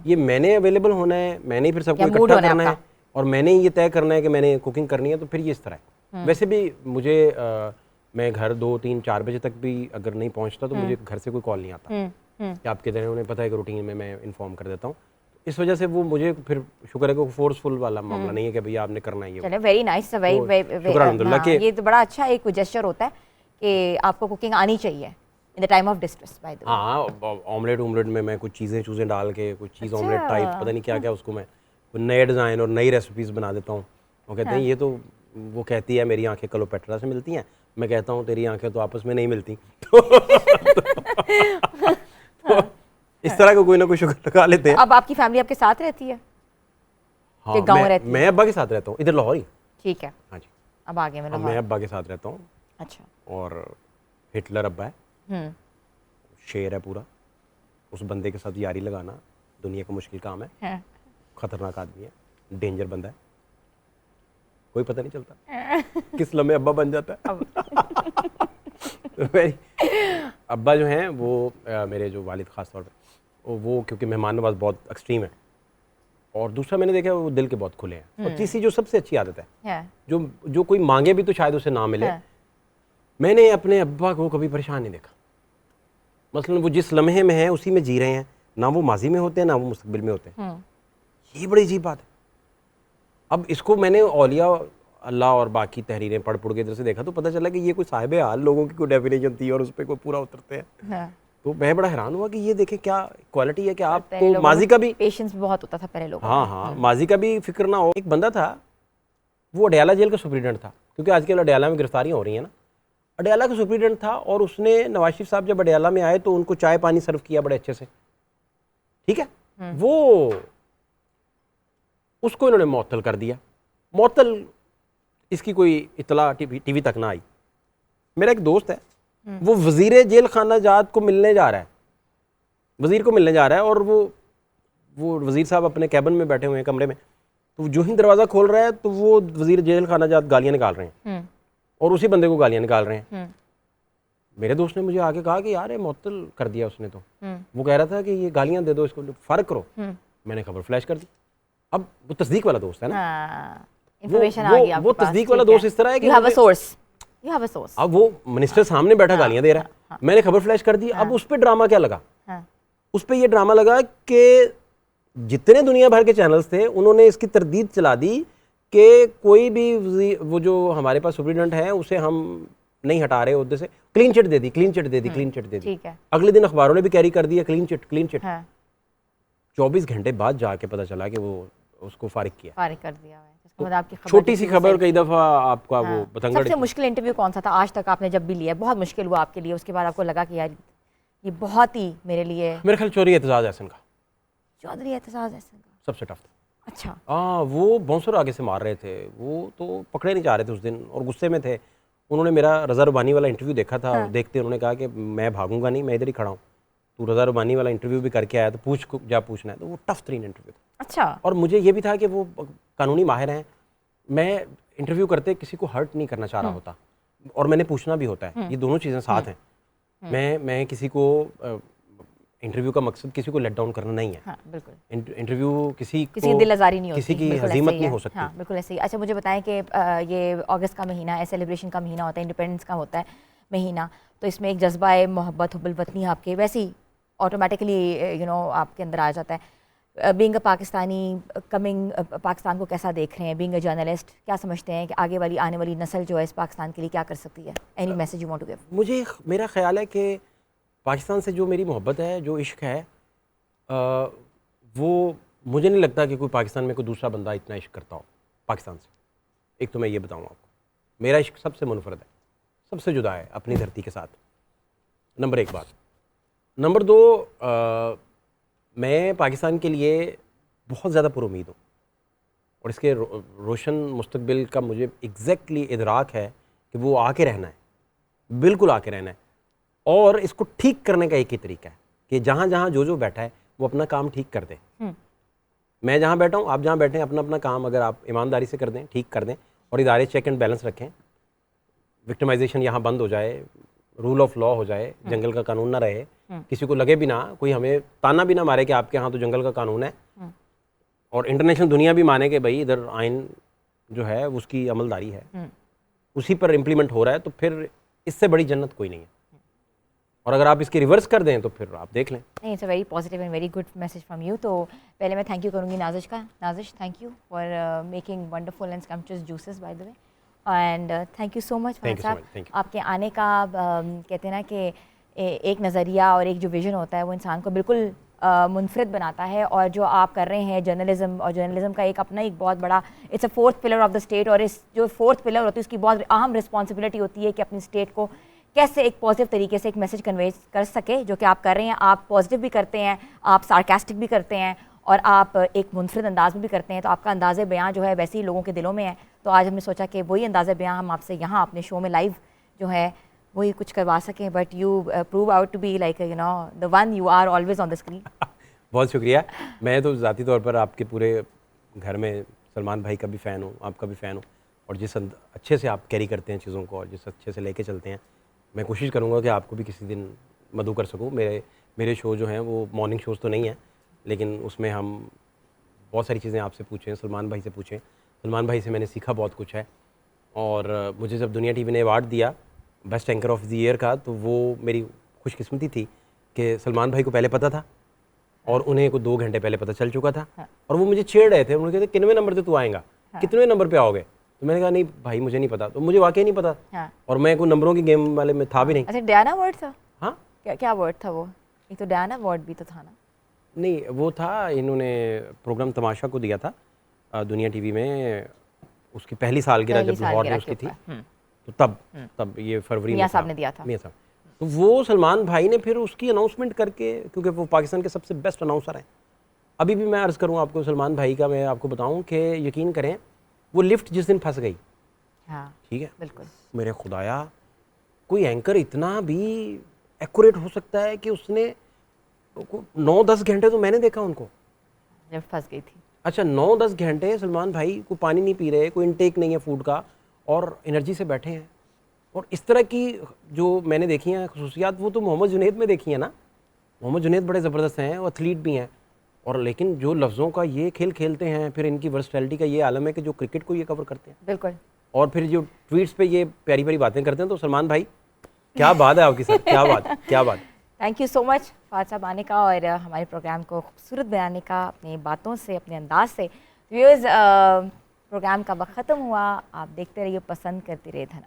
ये मैंने अवेलेबल होना है, मैंने फिर सबको या मूड इकट्ठा होना है करना है, आपका। और मैंने ये तय करना है कि मैंने कुकिंग करनी है, तो फिर ये इस तरह है। वैसे भी मुझे मैं घर 2, 3, 4 बजे तक भी अगर नहीं पहुंचता तो मुझे घर से कोई कॉल नहीं आता कि आपके तरह, उन्हें पता है कि रूटीन में मैं इन्फॉर्म कर देता हूँ। इस वजह से वो मुझे फिर शुक्र है कि फोर्सफुल वाला मामला नहीं है कि भैया आपने करना ही है। चले, वेरी नाइस, वेरी शुक्र अल्हम्दुलिल्लाह कि ये तो बड़ा अच्छा एक जेस्चर होता है कि आपको कुकिंग आनी चाहिए in the time of distress. Bye the वे, हाँ, ऑमलेट में मैं कुछ चीज़ें डाल के, कुछ चीज़ ऑमलेट टाइप, पता नहीं क्या क्या, उसको मैं नए डिज़ाइन और नई रेसिपीज़ बना देता हूँ। वो कहते हैं ये तो, वो कहती है मेरी आंखें क्लोपेट्रा से मिलती हैं, मैं कहता हूँ तेरी आंखें तो आपस में नहीं मिलती। तो इस तरह का कोई ना कोई शुक्र लगा लेते हैं। अब आपकी फैमिली आपके साथ रहती है? हाँ, गाँव रहती है? मैं अब्बा के साथ रहता हूँ, इधर लाहौर ही। ठीक है, हाँ जी, अब आगे में मैं अब्बा के साथ रहता हूँ। अच्छा, और हिटलर अब्बा है, शेर है पूरा। उस बंदे के साथ यारी लगाना दुनिया का मुश्किल काम है। खतरनाक आदमी है, डेंजर बंदा है, कोई पता नहीं चलता किस लम्हे अब्बा बन जाता है। मेरी अब्बा जो हैं वो मेरे जो वालिद ख़ास तौर पे, वो क्योंकि मेहमान नवाज बहुत एक्सट्रीम है, और दूसरा मैंने देखा वो दिल के बहुत खुले हैं। और तीसरी जो सबसे अच्छी आदत है, जो कोई मांगे भी तो शायद उसे ना मिले, मैंने अपने अब्बा को कभी परेशान नहीं देखा। मसलन वो जिस लम्हे में है उसी में जी रहे हैं, ना वो माजी में होते हैं ना वो मुस्तकबिल में होते हैं। ये बड़ी अजीब बात है। अब इसको मैंने औलिया अल्लाह और बाकी तहरीरें पढ़ के इधर से देखा तो पता चला कि ये कोई साहिब हाल लोगों की कोई डेफिनेशन थी और उस पर कोई पूरा उतरते हैं। तो मैं बड़ा हैरान हुआ कि ये देखें क्या क्वालिटी है कि आपको माजी का भी पेशेंस बहुत होता था पहले लोगों हाँ हाँ, माजी का भी फिक्र ना हो। एक बंदा था, वो अडयाला जेल का सुप्रीडेंट था, क्योंकि आजकल अडयाला में गिरफ्तारियाँ हो रही हैं ना। अडयाला का सुप्रीडेंट था और उसने नवाज शरीफ साहब जब अडयाला में आए तो उनको चाय पानी सर्व किया बड़े अच्छे से, ठीक है। वो उसको इन्होंने मुअत्तल कर दिया। मुअत्तल इसकी कोई इतला टीवी तक ना आई। मेरा एक दोस्त है, वो वजीर जेल खाना जात को मिलने जा रहा है, वजीर को मिलने जा रहा है, और वो वजीर साहब अपने कैबिन में बैठे हुए हैं कमरे में। तो जो ही दरवाज़ा खोल रहा है तो वो वजीर जेल खाना जात गालियाँ निकाल रहे हैं और उसी बंदे को गालियाँ निकाल रहे हैं। मेरे दोस्त ने मुझे आके कहा कि यार ये मुअत्तल कर दिया उसने। तो वो कह रहा था कि ये गालियाँ दे दो, इसको फ़र्क करो। मैंने खबर फ्लैश कर दी। अब वो तस्दीक वाला दोस्त है ना, इंफॉर्मेशन आ गई आपके वो पास, तस्दीक वाला दोस्त इस तरह है कि you have a source, you have a source। अब वो मिनिस्टर सामने बैठा गालियाँ दे रहा है, मैंने खबर फ्लैश कर दी। अब उस पर ड्रामा क्या लगा, उस पर ये ड्रामा लगा कि जितने दुनिया भर के चैनल्स थे उन्होंने इसकी तरदीद चला दी कि कोई भी वो जो हमारे पास सुप्रीडेंट है उसे हम नहीं हटा रहे उहदे से। क्लीन चिट दे दी, क्लीन चिट दे दी, क्लीन चिट दे दी। ठीक है। अगले दिन अखबारों ने भी कैरी कर दिया क्लीन चिट, क्लीन चिट। 24 घंटे बाद जाके पता चला कि वो उसको फारिग किया, फारिग कर दिया है। इसका मतलब आपकी खबर छोटी सी खबर कई दफ़ा आपका वो पतंगड़। सबसे मुश्किल इंटरव्यू कौन सा था आज तक आपने जब भी लिया, बहुत मुश्किल हुआ आपके लिए, उसके बाद आपको लगा कि यार ये बहुत ही मेरे लिए? मेरे ख्याल चौधरी एतजाज़ एहसन का, चौधरी एतजाज़ एहसन का सबसे टफ था। अच्छा। हाँ, वो बाउंसर आगे से मार रहे थे, वो तो पकड़े नहीं जा रहे थे उस दिन और गुस्से में थे। उन्होंने मेरा रज़ा रुबानी वाला इंटरव्यू देखा था। हाँ। देखते उन्होंने कहा कि मैं भागूंगा नहीं, मैं इधर ही खड़ा हूँ, तू रज़ा रुबानी वाला इंटरव्यू भी करके आया तो पूछ, जा पूछना है। तो वो टफ तरीन इंटरव्यू था। अच्छा। और मुझे ये भी था कि वो कानूनी माहिर हैं, मैं इंटरव्यू करते किसी को हर्ट नहीं करना चाह रहा होता और मैंने पूछना भी होता है, ये दोनों चीज़ें साथ हैं। मैं किसी को इंटरव्यू का मकसद किसी को लेट डाउन करना नहीं है। हाँ, बिल्कुल। इंटरव्यू किसी की दिल आज़ारी नहीं होती, किसी की बिल्कुल हजीमत ऐसे ही नहीं है। हो सकती। हाँ, बिल्कुल ऐसे ही। अच्छा, मुझे बताएं कि ये अगस्त का महीना है, सेलिब्रेशन का महीना होता है, इंडिपेंडेंस का होता है महीना, तो इसमें एक जज्बा है मोहब्बत हुब्बुल वतनी आपके वैसे ही ऑटोमेटिकली आपके अंदर आ जाता है। Being a Pakistani, coming Pakistan को कैसा देख रहे हैं? बीइंग अ जर्नलिस्ट, क्या समझते हैं कि आगे वाली आने वाली नस्ल जो है इस पाकिस्तान के लिए क्या कर सकती है? Any message you want to give? मुझे मेरा ख्याल है कि पाकिस्तान से जो मेरी मोहब्बत है, जो इश्क है, वो मुझे नहीं लगता कि कोई पाकिस्तान में कोई दूसरा बंदा इतना इश्क करता हो पाकिस्तान से। एक तो मैं ये बताऊँ आपको, मेरा इश्क सबसे मुनफरद है, सबसे जुदा है अपनी धरती के साथ। नंबर एक बात। नंबर दो, मैं पाकिस्तान के लिए बहुत ज़्यादा पुरुमीद हूँ और इसके रोशन मुस्तकबिल का मुझे एग्जैक्टली इदराक है कि वो आके रहना है, बिल्कुल आके रहना है। और इसको ठीक करने का एक ही तरीका है कि जहाँ जहाँ जो बैठा है वो अपना काम ठीक कर दे। मैं जहाँ बैठा हूँ, आप जहाँ बैठे हैं, अपना अपना काम अगर आप ईमानदारी से कर दें, ठीक कर दें और इदारे चेक एंड बैलेंस रखें, विक्टिमाइजेशन यहाँ बंद हो जाए, रूल ऑफ लॉ हो जाए, जंगल का कानून ना रहे, किसी को लगे भी ना, कोई हमें ताना भी ना मारे कि आपके यहाँ तो जंगल का कानून है, और इंटरनेशनल दुनिया भी माने कि भाई इधर आइन जो है उसकी अमलदारी है, उसी पर इम्प्लीमेंट हो रहा है, तो फिर इससे बड़ी जन्नत कोई नहीं है। और अगर आप इसकी रिवर्स कर दें तो फिर आप देख लें। नहीं, it's a very positive and very good message from you. तो पहले मैं थैंक यू करूँगी नाजिश का। Nazish, thank you for making wonderful and scrumptious juices by the way, and thank you so much Thank you so साहब। much, thank you. आपके आने का कहते हैं ना कि एक नज़रिया और एक जो विज़न होता है वो इंसान को बिल्कुल मुनफरद बनाता है। और जो आप कर रहे हैं जर्नलिज्म, और जर्नलिज्म का एक अपना एक बहुत बड़ा, it's a fourth pillar of the state, और इस जो फोर्थ पिलर होती है उसकी बहुत अहम रिस्पॉन्सिबिलिटी होती है कि अपनी स्टेट को कैसे एक पॉजिटिव तरीके से एक मैसेज कन्वे कर सके, जो कि आप कर रहे हैं। आप पॉजिटिव भी करते हैं, आप सार्कास्टिक भी करते हैं, और आप एक मुनफरद अंदाज में भी करते हैं। तो आपका अंदाज़ बयां जो है वैसे ही लोगों के दिलों में है। तो आज हमने सोचा कि वही अंदाज़ बयां हम आपसे यहाँ अपने शो में लाइव जो है वही कुछ करवा सकें। But you prove out to be like the one you are always on the screen. बहुत शुक्रिया। मैं तो ज़ाती तौर पर आपके पूरे घर में सलमान भाई का भी फ़ैन हूँ, आपका भी फ़ैन हूँ, और जिस अच्छे से आप कैरी करते हैं चीज़ों को और जिस अच्छे से लेके चलते हैं, मैं कोशिश करूँगा कि आपको भी किसी दिन मदऊ कर सकूँ। मेरे शो जो हैं वो मॉर्निंग शोज़ तो नहीं हैं, लेकिन उसमें हम बहुत सारी चीज़ें आपसे पूछें, सलमान भाई से पूछें। सलमान भाई से मैंने सीखा बहुत कुछ है। और मुझे जब दुनिया टीवी ने अवार्ड दिया best anchor of the year का, तो वो मेरी खुशकिस्मती थी कि सलमान भाई को पहले पता था और उन्हें को 2 घंटे पहले पता चल चुका था। और वो मुझे छेड़ रहे थे, उन्होंने कहते कितने नंबर पे तू आएगा, कितने नंबर पे आओगे? तो मैंने कहा नहीं भाई मुझे नहीं पता, तो मुझे वाकई नहीं पता। और मैं कोई नंबरों की गेम वाले में था भी नहीं। अच्छा, डायना वर्ड था? हाँ, क्या वर्ड था वो? एक तो डायना वर्ड भी तो था ना? नहीं, वो था, इन्होंने प्रोग्राम तमाशा को दिया था दुनिया टीवी में, उसकी पहली सालगिरह जब लाहौर में उसकी थी, तो तब ये फरवरी में मियां साहब ने दिया था। मियां साहब, तो वो सलमान भाई ने फिर उसकी अनाउंसमेंट करके, क्योंकि वो पाकिस्तान के सबसे बेस्ट अनाउंसर हैं। अभी भी मैं अर्ज़ करूँ आपको सलमान भाई का, मैं आपको बताऊँ कि यकीन करें वो लिफ्ट जिस दिन फंस गई, हाँ ठीक है, बिल्कुल, मेरे खुदाया कोई एंकर इतना भी एक्यूरेट हो सकता है कि उसने 9-10 घंटे तो मैंने देखा उनको जब फंस गई थी। अच्छा, 9-10 घंटे सलमान भाई को पानी नहीं पी रहे, कोई इनटेक नहीं है फूड का, और एनर्जी से बैठे हैं। और इस तरह की जो मैंने देखी हैं खसूसियात, वो तो मोहम्मद जुनैद में देखी है ना। मोहम्मद जुनैद बड़े ज़बरदस्त हैं, वो एथलीट भी हैं, और लेकिन जो लफ्ज़ों का ये खेल खेलते हैं, फिर इनकी वर्सटैलिटी का ये आलम है कि जो क्रिकेट को ये कवर करते हैं, बिल्कुल, और फिर जो ट्वीट्स पे ये प्यारी प्यारी बातें करते हैं। तो सलमान भाई क्या बात है आपकी सर, क्या बात, क्या बात। Thank you so much Fahd साहब आने का और हमारे प्रोग्राम को खूबसूरत बनाने का, अपनी बातों से, अपने अंदाज से। व्यूअर्स, प्रोग्राम का वक्त ख़त्म हुआ। आप देखते रहिए, पसंद करते रहिए धनक।